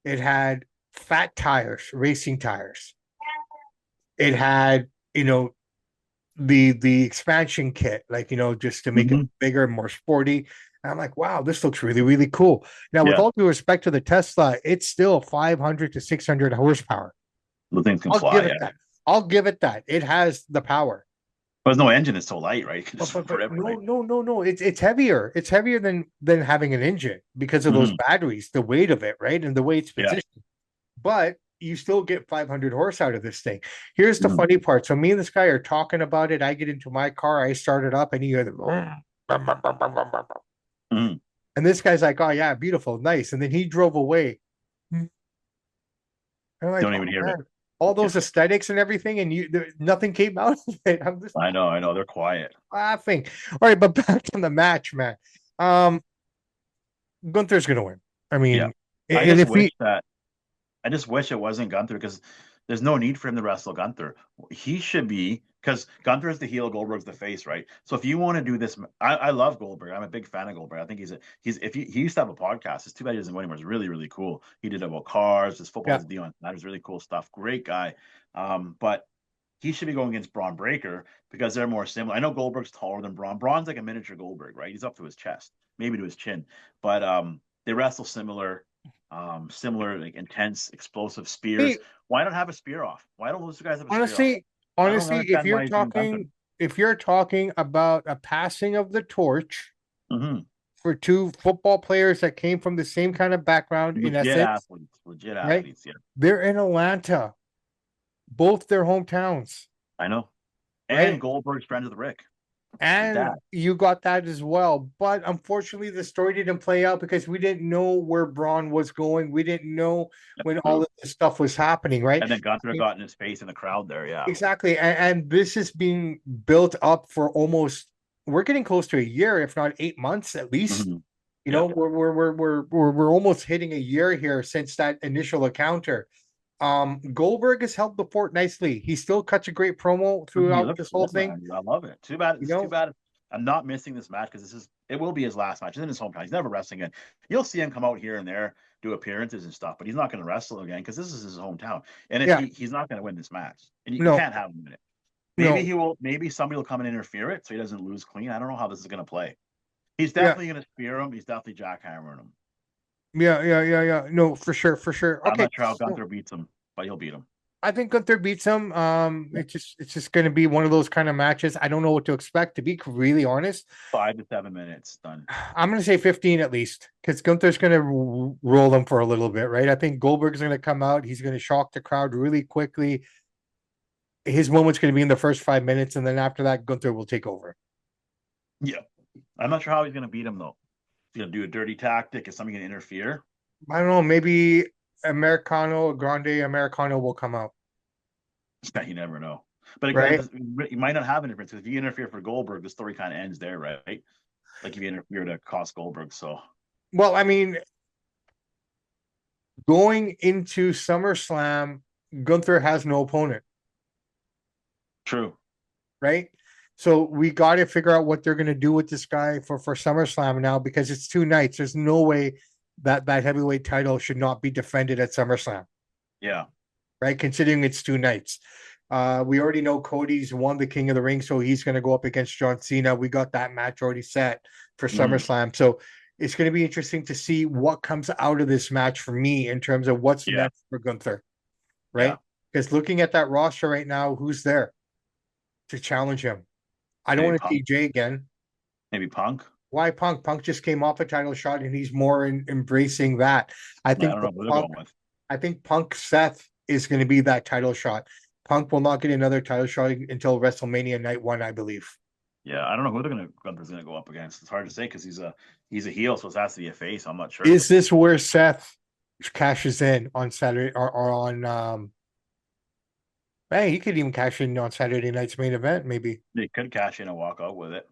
It had fat tires, racing tires. It had, the expansion kit, like, just to make it Hmm. bigger and more sporty. And I'm like, wow, this looks really, really cool. Now, with Yeah. all due respect to the Tesla, it's still 500 to 600 horsepower. The things can I'll fly. give it Yeah. that. I'll give it that. It has the power. But there's no engine. It's so light, right? You can But just but but forever, no, right? no, no, no. It's heavier. It's heavier than having an engine because of those Hmm. batteries, the weight of it, right? And the way it's Yeah. positioned. But you still get 500 horse out of this thing. Here's the Hmm. funny part. So me and this guy are talking about it. I get into my car, I start it up, and you hear the Hmm. and this guy's like, "Oh yeah, beautiful, nice." And then he drove away. And I'm like, Don't even "Oh hear it. man, all Yeah. those aesthetics and everything, and nothing came out of it." I'm just I know. I know. They're quiet. laughing. All right, but back to the match, man. Um, Gunther's gonna win. I Yeah. mean, I and just if wish he, that I just wish it wasn't Gunther because there's no need for him to wrestle Gunther. He should be because Gunther is the heel, Goldberg's the face, right? So if you want to do this, I love Goldberg. I'm a big fan of Goldberg. I think he's if he used to have a podcast. It's too bad he doesn't go anymore. It's really really cool. He did about cars. His football yeah, has a deal on that. Is really cool stuff. Great guy. But he should be going against Braun Breaker because they're more similar. I know Goldberg's taller than Braun. Braun's like a miniature Goldberg, right? He's up to his chest, maybe to his chin, but they wrestle similar, similar like intense, explosive spears. hey, Why not have a spear off? Why don't those two guys have a spear off? honestly, I don't honestly, understand why he's doing Gunther. if you're talking about a passing of the torch Hmm. for two football players that came from the same kind of background, in Legit essence, athletes, legit right? athletes. Yeah, They're in Atlanta, both their hometowns, I know. right? And Goldberg's friends with Rick, his dad. And you got that as well. But unfortunately, the story didn't play out because we didn't know where Braun was going. We didn't know That's when all true. of this stuff was happening, right? And then Gunther got in his face in the crowd there. Yeah. Exactly. And this is being built up for almost, we're getting close to a year, if not 8 months at least. Hmm. Yeah. We're almost hitting a year here since that initial encounter. Goldberg has held the fort nicely. He still cuts a great promo He throughout looks this whole good, thing. man. I love it. Too bad. You It's too know, bad. I'm not missing this match because it will be his last match. It's in his hometown. He's never wrestling again. You'll see him come out here and there, do appearances and stuff, but he's not going to wrestle again because this is his hometown. And if yeah, he's not going to win this match, and you no, can't have him in it. Maybe no, he will. Maybe somebody will come and interfere it so he doesn't lose clean. I don't know how this is going to play. He's yeah, definitely going to spear him. He's definitely jackhammering him. yeah. No, for sure, for sure. I'm Okay, not sure how so Gunther beats him, but he'll beat him. I think Gunther beats him. Yeah. It's just going to be one of those kind of matches. I don't know what to expect. To be really honest, 5 to 7 minutes done. I'm going to say 15 at least because Gunther's going to roll them for a little bit, right? I think Goldberg's going to come out. He's going to shock the crowd really quickly. His moment's going to be in the first 5 minutes, and then after that, Gunther will take over. Yeah. I'm not sure how he's going to beat him though. He's going to do a dirty tactic. Is somebody going to interfere? I don't know. Maybe Americano, Grande Americano will come out. You never know. But again, right? this, you might not have a difference because if you interfere for Goldberg, the story kind of ends there, right? Like if you interfere to cost Goldberg. So Well, I mean, going into SummerSlam, Gunther has no opponent, true. right? So we got to figure out what they're going to do with this guy for SummerSlam now because it's 2 nights. There's no way that heavyweight title should not be defended at SummerSlam, Yeah. right? Considering it's 2 nights. We already know Cody's won the King of the Ring, so he's going to go up against John Cena. We got that match already set for Mhm. SummerSlam. So it's going to be interesting to see what comes out of this match for me in terms of what's Yeah. next for Gunther, Yeah. right? Because looking at that roster right now, who's there to challenge him? I don't Maybe want to see Punk. Jay again. Maybe Punk. Why Punk? Punk just came off a title shot and he's more embracing that. I I think don't the know who they're Punk, going with. I think Punk Seth is going to be that title shot. Punk will not get another title shot until WrestleMania night one, I believe. Yeah, I don't know who Gunther's gonna go up against. It's hard to say because he's a heel, so it has to be a face. I'm not sure. Is this where Seth cashes in on Saturday or on hey, he could even cash in on Saturday night's main event, maybe. They could cash in and walk out with it.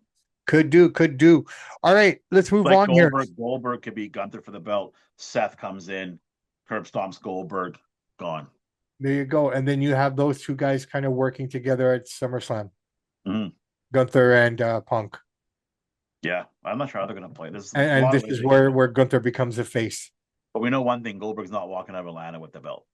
Could do, could do. All right, let's move Like on here. Goldberg could beat Gunther for the belt. Seth comes in, curb stomps Goldberg, gone. There you go. And then you have those two guys kind of working together at SummerSlam, Mhm. Gunther and Punk. Yeah, I'm not sure how they're gonna play. There's a And lot of this ways is they can go, where Gunther becomes a face. but we know one thing: Goldberg's not walking out of Atlanta with the belt.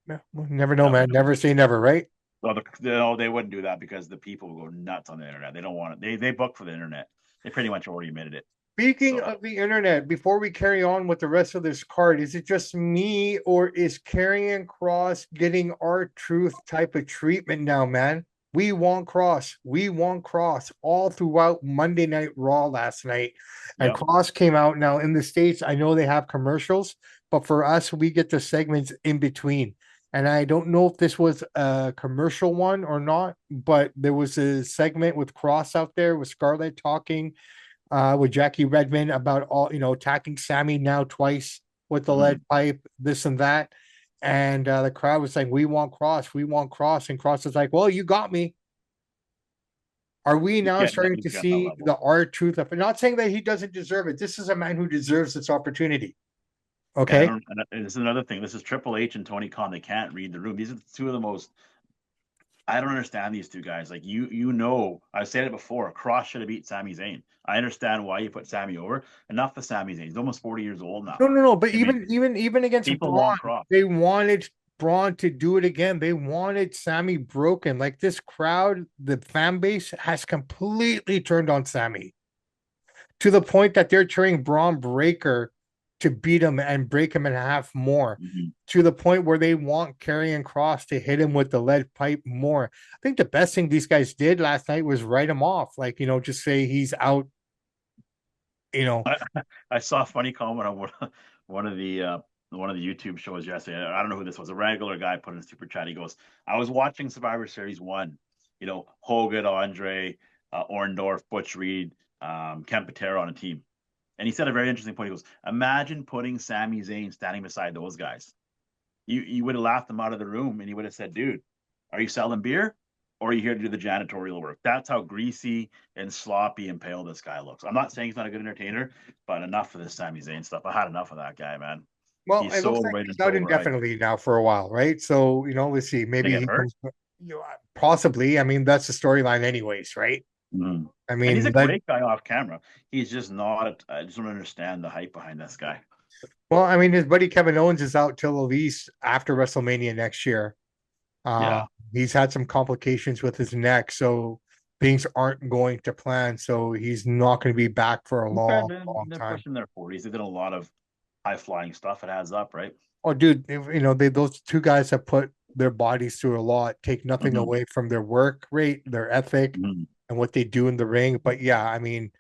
Yeah, well, never know, That we man. know. Never say never, right? Well, no, they wouldn't do that because the people will go nuts on the internet. They don't want it. They book for the internet. They pretty much already admitted it. Speaking So of the internet, before we carry on with the rest of this card, is it just me or is Karrion Cross getting our truth type of treatment now, man? We want Cross. We want Cross all throughout Monday Night Raw last night. And yeah, Cross came out. Now, in the States, I know they have commercials, but for us, we get the segments in between. And I don't know if this was a commercial one or not, but there was a segment with Cross out there with Scarlett talking with Jackie Redmond about all, attacking Sammy now twice with the lead mhm. pipe, this and that. And the crowd was saying, we want Cross, we want Cross. And Cross is like, well, you got me. Are we He's now getting that. starting He's to getting that see level. the R truth of, not saying that he doesn't deserve it. This is a man who deserves this opportunity. And I Okay. don't. And this is another thing. This is Triple H and Tony Khan. They can't read the room. These are two of the most. I don't understand these two guys. Like I've said it before. Cross should have beat Sami Zayn. I understand why you put Sami over. Enough of Sami Zayn. He's almost 40 years old now. No, no, no. But I mean, even against people Braun, want Cross. they wanted Braun to do it again. They wanted Sammy broken. Like this crowd, the fan base has completely turned on Sammy to the point that they're cheering Braun Breaker to beat him and break him in half more. Mhm. To the point where they want Karrion Cross to hit him with the lead pipe more. I think the best thing these guys did last night was write him off. Like, just say he's out, you know. I saw a funny comment on one of the uh, one of the YouTube shows yesterday. I don't know who this was. A regular guy put in a super chat. He goes, "I was watching Survivor Series one. Hogan, Andre, Orndorff, Butch Reed, Ken Patera on a team." And he said a very interesting point. He goes, "Imagine putting Sami Zayn standing beside those guys. You would have laughed them out of the room, and he would have said, 'Dude, are you selling beer, or are you here to do the janitorial work?' That's how greasy and sloppy and pale this guy looks. I'm not saying he's not a good entertainer, but enough of this Sami Zayn stuff. I had enough of that guy, man. Well, He's it so looks like overrated he's and so out overhyped. indefinitely now for a while, right? So, let's see. They Maybe get he hurt. comes, possibly. I mean, that's the storyline, anyways, right? Mm-hmm. I And he's mean, a great guy off camera. He's just not. I just don't understand the hype behind this guy. his buddy Kevin Owens is out till at least after WrestleMania next year. Uh, Yeah. he's had some complications with his neck, so things aren't going to plan. So he's not going to be back for a Okay, long, man. long They're time. pushing their 40s. They did a lot of high flying stuff. It adds up, right? Oh, dude, those two guys have put their bodies through a lot, take nothing Mm-hmm. away from their work rate, their ethic, Mm-hmm. and what they do in the ring. But yeah, I mean,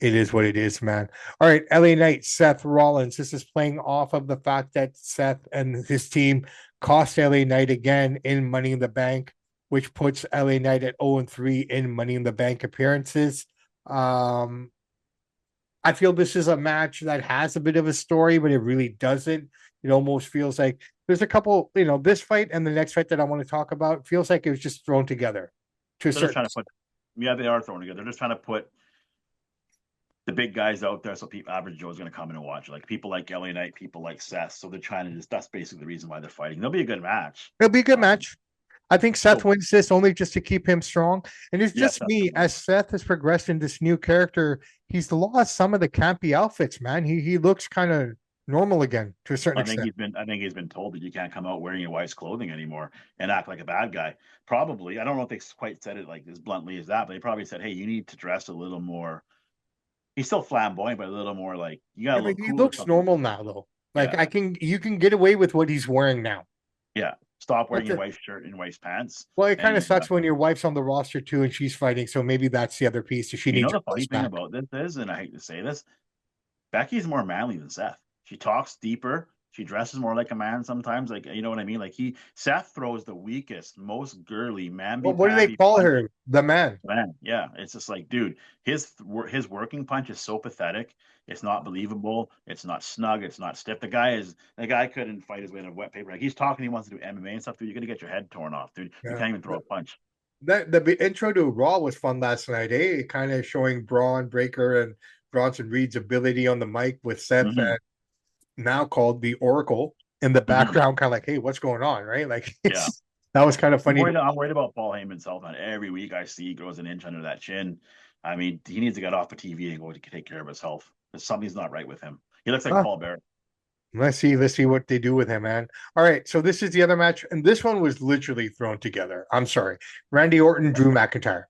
it is what it is, man. All right, LA Knight, Seth Rollins. This is playing off of the fact that Seth and his team cost LA Knight again in Money in the Bank, which puts LA Knight at 0-3 in Money in the Bank appearances. Um, I feel this is a match that has a bit of a story, but it really doesn't. It almost feels like there's a couple, this fight and the next fight that I want to talk about feels like it was just thrown together to a They're just certain trying to put, yeah, they are throwing together. They're just trying to put the big guys out there so people, average Joe is going to come in and watch. Like people like LA Knight, people like Seth. So they're trying to just, that's basically the reason why they're fighting. They'll be a good match. It'll be a good Um, match. I think Seth so wins this only just to keep him strong. And it's yeah, just me, as Seth has progressed in this new character, he's lost some of the campy outfits, man. He looks kind of normal again to a certain extent. I think he's been told that you can't come out wearing your wife's clothing anymore and act like a bad guy. Probably, I don't know if they quite said it like as bluntly as that, but they probably said, "Hey, you need to dress a little more." He's still flamboyant, but a little more like you gotta Yeah, but look he cool or looks something. normal now, though. Like Yeah, you can get away with what he's wearing now. yeah. Stop wearing That's your it. wife's shirt and your wife's pants, Well, it kind of and sucks when your wife's on the roster too and she's fighting. So maybe that's the other piece. So she you know needs her the funny place thing back. about this is, and I hate to say this, Becky's more manly than Seth. She talks deeper. She dresses more like a man sometimes. Like you know what I mean. Like Seth throws the weakest, most girly, Well, mamby what do they pamby call punch. her? The man. Man, yeah, it's just like, dude, his working punch is so pathetic. It's not believable. It's not snug. It's not stiff. The guy couldn't fight his way in a wet paper. Like he's talking, he wants to do MMA and stuff, dude. You're gonna get your head torn off, dude. You Yeah. can't even throw a punch. The intro to Raw was fun last night, eh? Kind of showing Braun Breaker and Bronson Reed's ability on the mic with Seth Hmm. and now called the Oracle in the Hmm. background, kind of like, hey, what's going on, right? Like Yeah, that was kind of funny. I'm worried about Paul Heyman's health. Man, every week I see he grows an inch under that chin. I mean, he needs to get off the TV and go to take care of his health. Because something's not right with him. He looks like Huh? Paul Bear. Let's see what they do with him, man. All right, so this is the other match, and this one was literally thrown together. I'm sorry, Randy Orton, Drew McIntyre.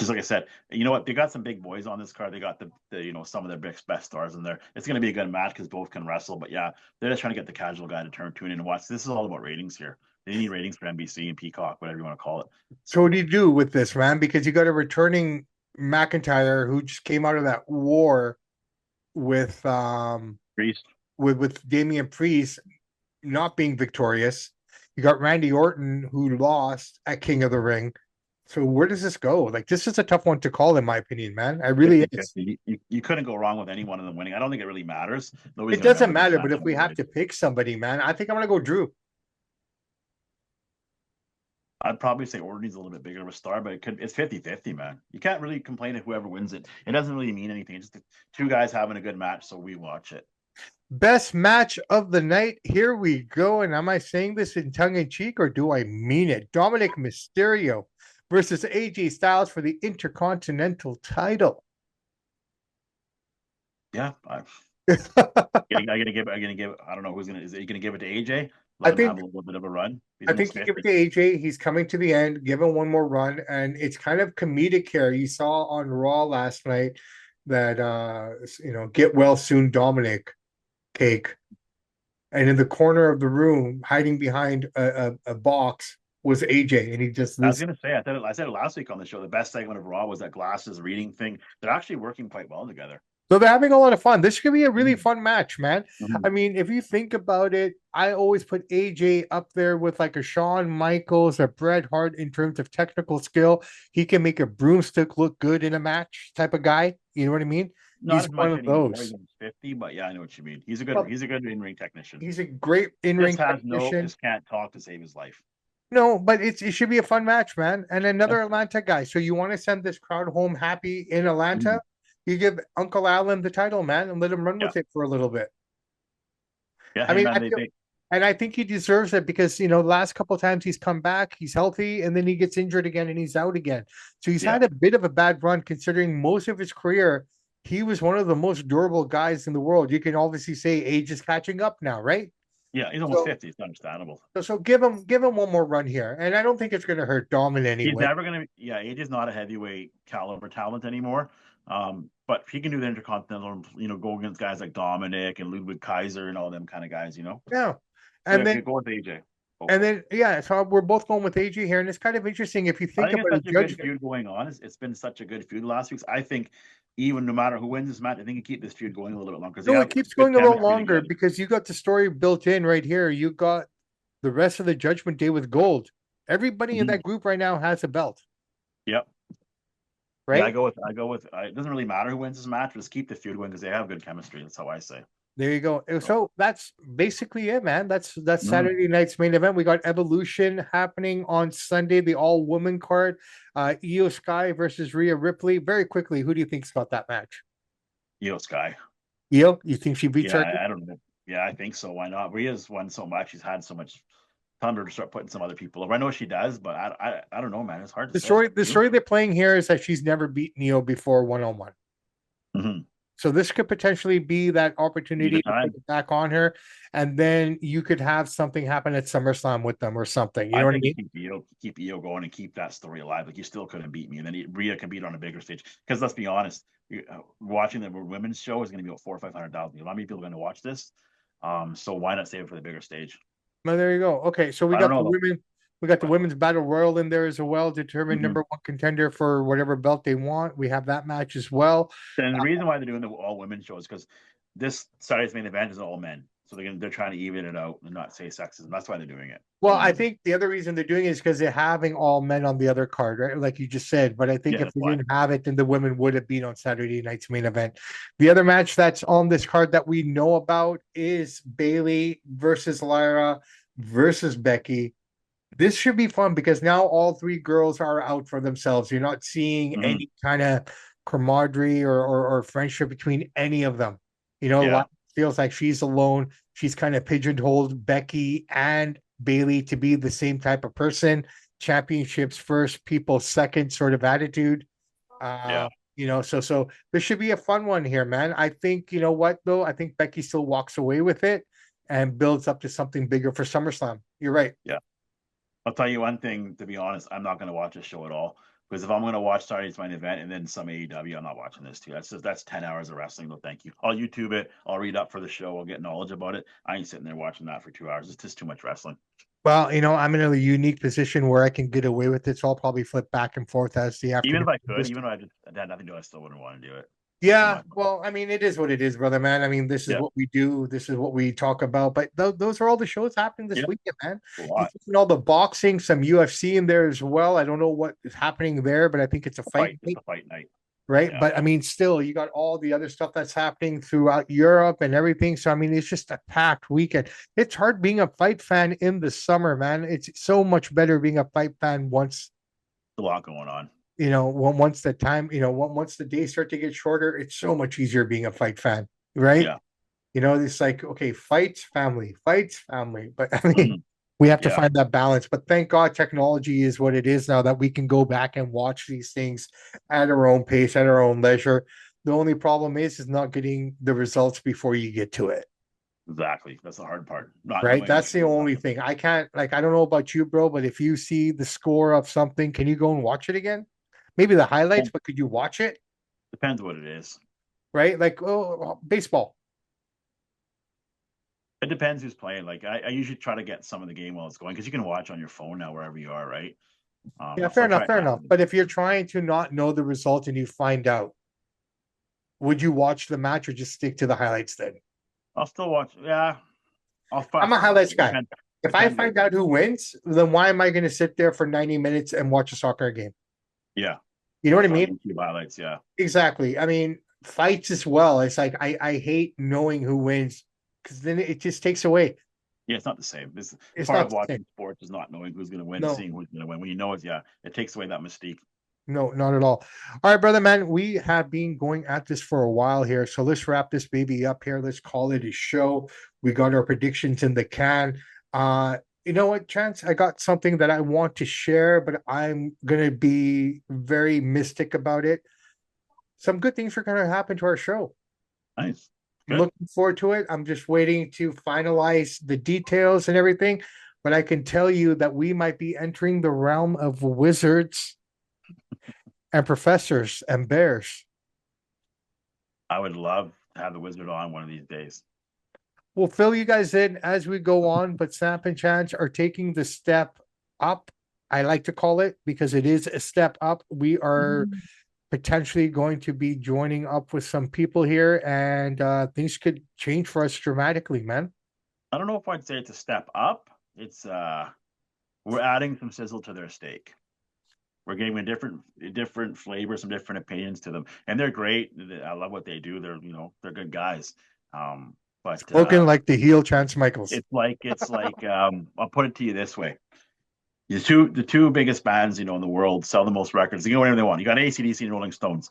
Just like I said, you know what? They got some big boys on this card. They got some of their best stars in there. It's going to be a good match because both can wrestle. But yeah, they're just trying to get the casual guy to tune in and watch. This is all about ratings here. They need ratings for NBC and Peacock, whatever you want to call it. So what So do you do with this, man? Because you got a returning McIntyre who just came out of that war with Priest, with Damian Priest not being victorious. You got Randy Orton who lost at King of the Ring. So where does this go? Like this is a tough one to call, in my opinion, man. I really is. 50-50. You couldn't go wrong with any one of them winning. I don't think it really matters. Nobody's It going to doesn't remember this matter, but match if we have anyways. to pick somebody, man, I think I'm gonna go Drew. I'd probably say Orton's a little bit bigger of a star, but it's 50-50, man. You can't really complain if whoever wins it. It doesn't really mean anything. It's just two guys having a good match, so we watch it. Best match of the night. Here we go. And am I saying this in tongue in cheek or do I mean it? Dominic Mysterio versus AJ Styles for the Intercontinental title. Yeah, I'm gonna give. I don't know who's gonna. Is he gonna give it to AJ? I Let him have think a little bit of a run. He's I think almost you give it 50. to AJ. He's coming to the end. Give him one more run, and it's kind of comedic here. You saw on Raw last night that get well soon, Dominic cake, and in the corner of the room, hiding behind a box, was AJ, and he just I was this. gonna say. I said it last week on the show. The best segment of Raw was that glasses reading thing. They're actually working quite well together. So they're having a lot of fun. This could be a really Mm-hmm. fun match, man. Mm-hmm. I mean, if you think about it, I always put AJ up there with like a Shawn Michaels, a Bret Hart in terms of technical skill. He can make a broomstick look good in a match type of guy. You know what I mean? Not He's as one much of anymore. He's those. almost 50, but yeah, I know what you mean. Well, He's a good in ring technician. he's a great in-ring technician. Just can't talk to save his life. No, but it should be a fun match, man. And Yeah. another Atlanta guy. So you want to send this crowd home happy in Atlanta? Mm-hmm. You give Uncle Allen the title, man, and let him run Yeah. with it for a little bit. Yeah. I Hey mean, man, I feel, and I think he deserves it because the last couple of times he's come back, he's healthy, and then he gets injured again and he's out again. So he's yeah. had a bit of a bad run considering most of his career. He was one of the most durable guys in the world. You can obviously say age is catching up now, right? Yeah. He's almost So 50. It's understandable. so give him one more run here, and I don't think it's going to hurt Dom in any He's way. never gonna yeah, AJ is not a heavyweight caliber talent anymore. But he can do the intercontinental, go against guys like Dominic and Ludwig Kaiser and all them kind of guys. Yeah, So and yeah, then go with AJ. Go and for it. then yeah, so we're both going with AJ here, and it's kind of interesting if you I think think it's about a such a good judgment. feud going on. It's been such a good feud the last weeks. I think even no matter who wins this match, I think you keep this feud going a little bit longer because they No, it have keeps good going a little chemistry longer together. because you got the story built in right here. You got the rest of the Judgment Day with gold. Everybody in Mhm. that group right now has a belt, Yep. Yeah, right? it doesn't really matter who wins this match. Just keep the feud going because they have good chemistry. That's how I say. There you go. So, So that's basically it, man. That's mm, Saturday night's main event. We got Evolution happening on Sunday, the all woman card. Io Sky versus Rhea Ripley. Very quickly, who do you think's got that match? Sky. Io, you think she beats Yeah, her? I don't know. Yeah, I think so. Why not? Rhea's won so much. She's had so much time to start putting some other people over. I know she does, but I don't know, man. It's hard to say. The You? story they're playing here is that she's never beaten Io before 1-on-1. Mm-hmm. So this could potentially be that Be the opportunity to put time. it back on her, and then you could have something happen at SummerSlam with them or something. You I know what I think you mean? keep Io going and keep that story alive. Like you still couldn't beat me, and then Rhea can beat her on a bigger stage. Because let's be honest, watching the women's show is going to be about 400,000 or 500,000. How many people are going to watch this? So why not save it for the bigger stage? Well, there you go. Okay, so we I don't got the know though. women. We got the women's battle royal in there as well. Determine Mm-hmm. number one contender for whatever belt they want. We have that match as well. And the reason why they're doing the all women show is because this Saturday's main event is all men, so they're trying to even it out and not say sexism. That's why they're doing it. Well, I think the other reason they're doing it is because they're having all men on the other card, right? Like you just said. But I think Yeah, if that's they why. didn't have it, then the women would have been on Saturday night's main event. The other match that's on this card that we know about is Bailey versus Lyra versus Becky. This should be fun because now all three girls are out for themselves. You're not seeing Mm-hmm. any kind of camaraderie or friendship between any of them. You know, Yeah, Lyra feels like she's alone. She's kind of pigeonholed Becky and Bailey to be the same type of person. Championships first, people second sort of attitude. yeah. So this should be a fun one here, man. I think you know what though. I think Becky still walks away with it and builds up to something bigger for SummerSlam. You're right. Yeah. I'll tell you one thing, to be honest, I'm not going to watch this show at all. Because if I'm going to watch Saturday's main event and then some AEW, I'm not watching this too. That's 10 hours of wrestling. No, thank you. I'll YouTube it. I'll read up for the show. I'll get knowledge about it. I ain't sitting there watching that for 2 hours. It's just too much wrestling. Well, I'm in a unique position where I can get away with it, so I'll probably flip back and forth as the Even afternoon. if I could, even if I just had nothing to do, I still wouldn't want to do it. It's just too Yeah, much. well, it is what it is, brother, man. This is Yeah, what we do. This is what we talk about. But those are all the shows happening this yeah, weekend, man. a You lot. see all the boxing, some UFC in there as well. I don't know what is happening there, but I think it's a A fight fight, just night, a fight night. right? Yeah, But still, you got all the other stuff that's happening throughout Europe and everything. So it's just a packed weekend. It's hard being a fight fan in the summer, man. It's so much better being a fight fan once a lot going on. once the time, once the days start to get shorter, it's so much easier being a fight fan, right? Yeah, It's like, okay, fights, family. But hmm, we have to yeah, find that balance. But thank God technology is what it is now that we can go back and watch these things at our own pace, at our own leisure. The only problem is not getting the results before you get to it. exactly. That's the hard part. Not Right. knowing That's what's the going only on. thing. I can't I don't know about you, bro, but if you see the score of something, can you go and watch it again? Maybe the highlights, but could you watch it? Depends what it is. Right? Like, oh, baseball. It depends who's playing. Like I usually try to get some of the game while it's going because you can watch on your phone now wherever you are, right? Yeah, So I try. fair enough. But if you're trying to not know the result and you find out, would you watch the match or just stick to the highlights then? I'll still watch. Yeah, I'll I'm fast a forward. highlights guy. If I Depends what find it is. out who wins, then why am I going to sit there for 90 minutes and watch a soccer game? Yeah, You know what I watch on mean? YouTube highlights. Yeah, Exactly. Fights as well. It's like I hate knowing who wins because then it just takes away. yeah. It's not the same. This It's part not of the same. watching sports is not knowing who's going to win, No, seeing who's going to win. When you know it, yeah, it takes away that mystique. no, not at all. All right, brother, man. We have been going at this for a while here. So let's wrap this baby up here. Let's call it a show. We got our predictions in the can. You know what, Chance? I got something that I want to share, but I'm gonna be very mystic about it. Some good things are gonna happen to our show. Nice, I'm good. looking forward to it. I'm just waiting to finalize the details and everything. But I can tell you that we might be entering the realm of wizards and professors and bears. I would love to have the Wizard on one of these days. We'll fill you guys in as we go on, but Samp&Chance are taking the step up. I like to call it because it is a step up. We are Mhm. potentially going to be joining up with some people here, and things could change for us dramatically, man. I don't know if I'd say it's a step up. It's we're adding some sizzle to their steak. We're giving a different flavor, some different opinions to them, and they're great. I love what they do. They're they're good guys. But Spoken like the heel Chance Michaels. it's like I'll put it to you this way: the two biggest bands in the world sell the most records. They can go whatever they want. You got AC/DC and Rolling Stones.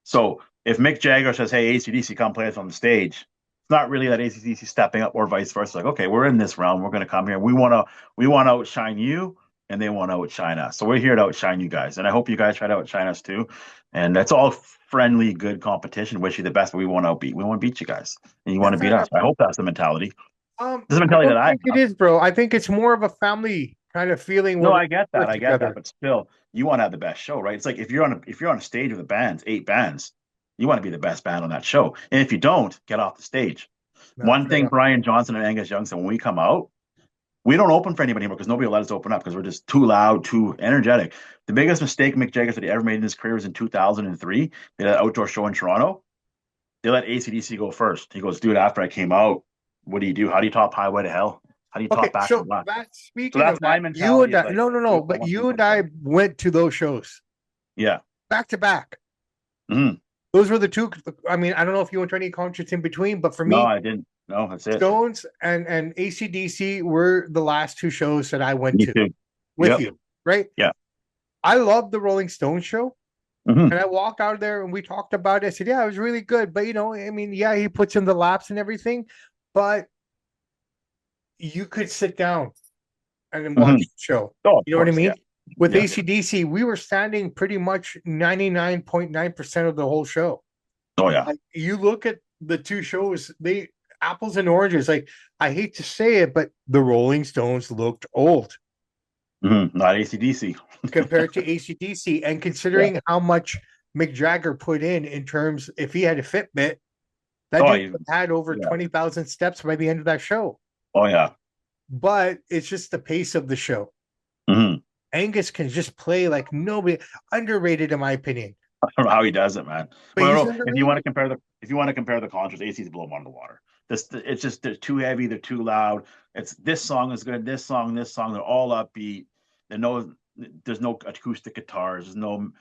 So if Mick Jagger says, "Hey, AC/DC, come play us on the stage," it's not really that AC/DC stepping up or vice versa. Like, okay, we're in this realm. We're going to come here. We want to outshine you, and they want to outshine us. So we're here to outshine you guys, and I hope you guys try to outshine us too. And that's all friendly, good competition. Wish you the best, but we want to beat. We want to beat you guys, and you want to beat us. I hope that's the mentality. This is the I mentality that don't I think it have. is, bro. I think it's more of a family kind of feeling where No, we I get that. work I get that. together. But still, you want to have the best show, right? It's like if you're on a stage with a band, 8 bands, you want to be the best band on that show. And if you don't, get off the stage. No, One fair thing enough. Brian Johnson and Angus Young said when we come out, we don't open for anybody anymore because nobody will let us open up because we're just too loud, too energetic. The biggest mistake Mick Jagger said he ever made in his career was in 2003. They had an outdoor show in Toronto. They let AC/DC go first. He goes, dude, after I came out, what do you do? How do you top Highway to Hell? How do you Okay, top Back to so Black? that So speaking that's of my that, you mentality and is I, like, no, no, dude, no, I but want you and people to I come. went to those shows Yeah. back to back. Mhm. Those were the two. I mean, I don't know if you went to any concerts in between, but for No, me, I didn't. No, that's it. Stones and AC/DC were the last two shows that I went Me to too. with Yep. you, right? Yeah. I loved the Rolling Stones show. Hmm. And I walked out of there and we talked about it. I said, yeah, it was really good. But, I mean, yeah, he puts in the laps and everything, but you could sit down and then Hmm. watch the show. Oh, of You know what I course. Yeah. mean? With Yeah. AC/DC, we were standing pretty much 99.9% of the whole show. Oh, yeah. Like, you look at the two shows, they apples and oranges. Like, I hate to say it, but the Rolling Stones looked old Not AC/DC. compared to AC/DC. And Yeah. considering how much Mick Jagger put in terms, if he had a Fitbit, that Oh, dude had over yeah. 20,000 steps by the end of that show. Oh, yeah. But it's just the pace of the show. Hmm. Angus can just play like nobody. Underrated, in my opinion. I don't know how he does it, man. But he's Well, if you want to underrated. compare the if you want to compare the concerts, AC's blow them out of the water. It's just they're too heavy, they're too loud. It's this song is good, this song, they're all upbeat. There's no acoustic guitars, there's no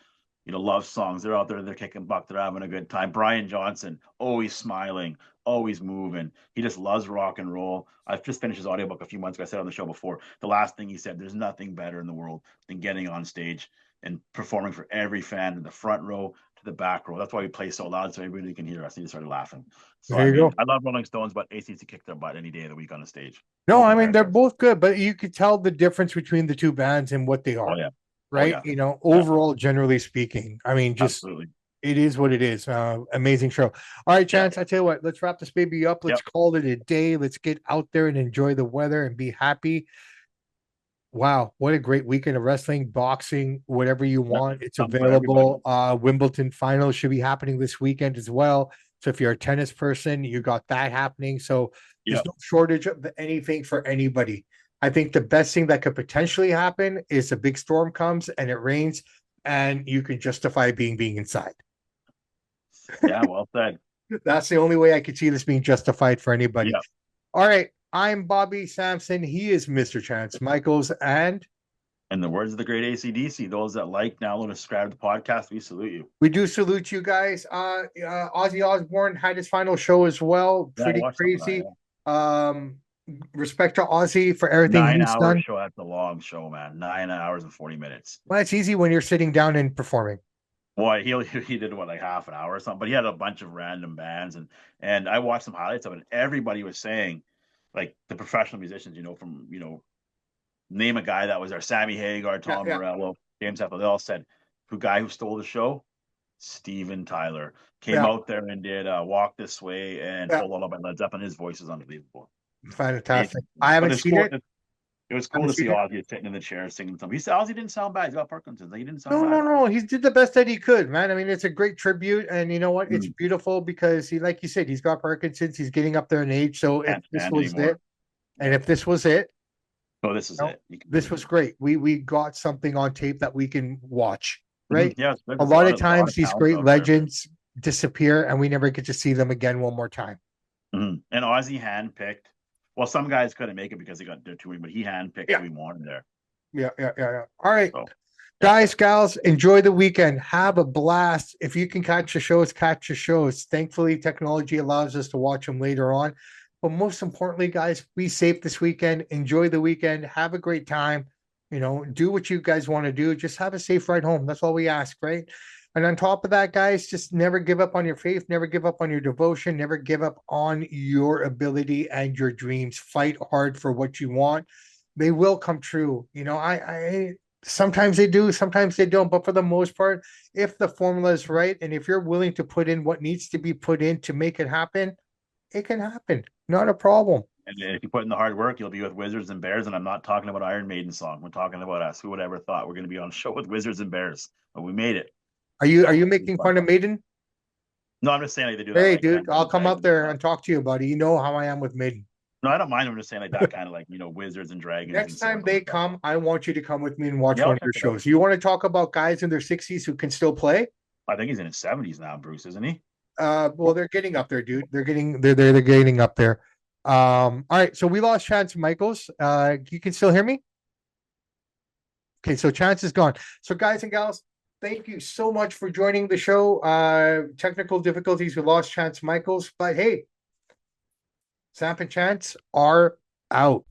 love songs. They're out there, they're kicking butt, they're having a good time. Brian Johnson, always smiling, always moving. He just loves rock and roll. I've just finished his audiobook a few months ago. I said on the show before. The last thing he said, there's nothing better in the world than getting on stage and performing for every fan in the front row to the back row. That's why we play so loud so everybody can hear us. And he started laughing. So There I you mean, go. I love Rolling Stones, but ACC kicked their butt any day of the week on the stage. No, No I mean they're comparison. both good, but you could tell the difference between the two bands and what they Oh are, yeah. Oh right? yeah. Yeah. Overall, generally speaking. I mean, just Absolutely. it is what it is. Amazing show. All right, Yeah. Chance, I tell you what, let's wrap this baby up. Let's Yep. call it a day. Let's get out there and enjoy the weather and be happy. Wow, what a great weekend of wrestling, boxing, whatever you Yep. want. It's Something for everybody. available. Wimbledon final should be happening this weekend as well. So if you're a tennis person, you got that happening. So there's Yep. no shortage of anything for anybody. I think the best thing that could potentially happen is a big storm comes and it rains and you can justify being inside. Yeah, well said. That's the only way I could see this being justified for anybody. Yeah. All right. I'm Bobby Sampson. He is Mr. Chance Michaels. And In the words of the great ACDC, those that like, download, and subscribe to the podcast, we salute you. we do salute you guys. Ozzy Osbourne had his final show as well. Yeah, I Pretty watched some of that. crazy. Yeah. Respect to Ozzy for everything Nine he's hour done. show. That's a long show, man. 9 hours and 40 minutes. Well, it's easy when you're sitting down and performing. Boy, he did what, like half an hour or something, but he had a bunch of random bands, and I watched some highlights of it. And everybody was saying, like the professional musicians, from name a guy that was there: Sammy Hagar, Yeah, Tom yeah. Morello, James Hetfield. They all said, "Who guy who stole the show? Steven Tyler came Yeah, out there and did Walk This Way and yeah. Full All Up by Led Zeppelin. His voice is unbelievable. Fantastic. Amazing. I But haven't it's seen cool. it. It was I cool haven't to see seen it. Ozzy sitting in the chair singing something. He said Ozzy didn't sound bad. He's got Parkinson's. Like, he didn't sound No, no, bad. no. He did the best that he could, man. I mean, it's a great tribute, and you know what? It's Mm. beautiful because he, like you said, he's got Parkinson's. He's getting up there in age. So if Can't this stand was anymore. it, and if this was it, Oh, this is you know, it. You can this was great. We got something on tape that we can watch, right? Yeah, it's good. A There's a lot lot of of a lot times of these talent great out there. legends disappear and we never get to see them again one more time. And Ozzy handpicked. Well, some guys couldn't make it because they got there too but he handpicked Yeah. who he wanted there. Yeah. All right. So, yeah. Guys, gals, enjoy the weekend. Have a blast. If you can catch the shows, catch the shows. Thankfully, technology allows us to watch them later on. But most importantly, guys, be safe this weekend. Enjoy the weekend. Have a great time. Do what you guys want to do. Just have a safe ride home. That's all we ask, right? And on top of that, guys, just never give up on your faith, never give up on your devotion, never give up on your ability and your dreams. Fight hard for what you want. They will come true. I sometimes they do, sometimes they don't, but for the most part, if the formula is right and if you're willing to put in what needs to be put in to make it happen, it can happen. Not a problem. And if you put in the hard work, you'll be with Wizards and Bears. And I'm not talking about Iron Maiden song. We're talking about us. Who would ever thought we're going to be on a show with Wizards and Bears? But we made it. Are you So making fun of Maiden? no, I'm just saying like they do that Hey, like dude, I'll Dungeons and come up Dragons there stuff. and talk to you, buddy. You know how I am with Maiden. No, I don't mind. I'm just saying like that kind of like Wizards and Dragons and Next so on time and so they forth. come, I want you to come with me and watch Yeah, one I'll of check your it out. shows. You want to talk about guys in their 60s who can still play? I think he's in his 70s now, Bruce, isn't he? Well, they're getting up there, dude. They're getting up there. All right, so we lost Chance Michaels. You can still hear me? Okay, so Chance is gone. So, guys and gals, thank you so much for joining the show. Technical difficulties, we lost Chance Michaels, but hey, Samp and Chance are out.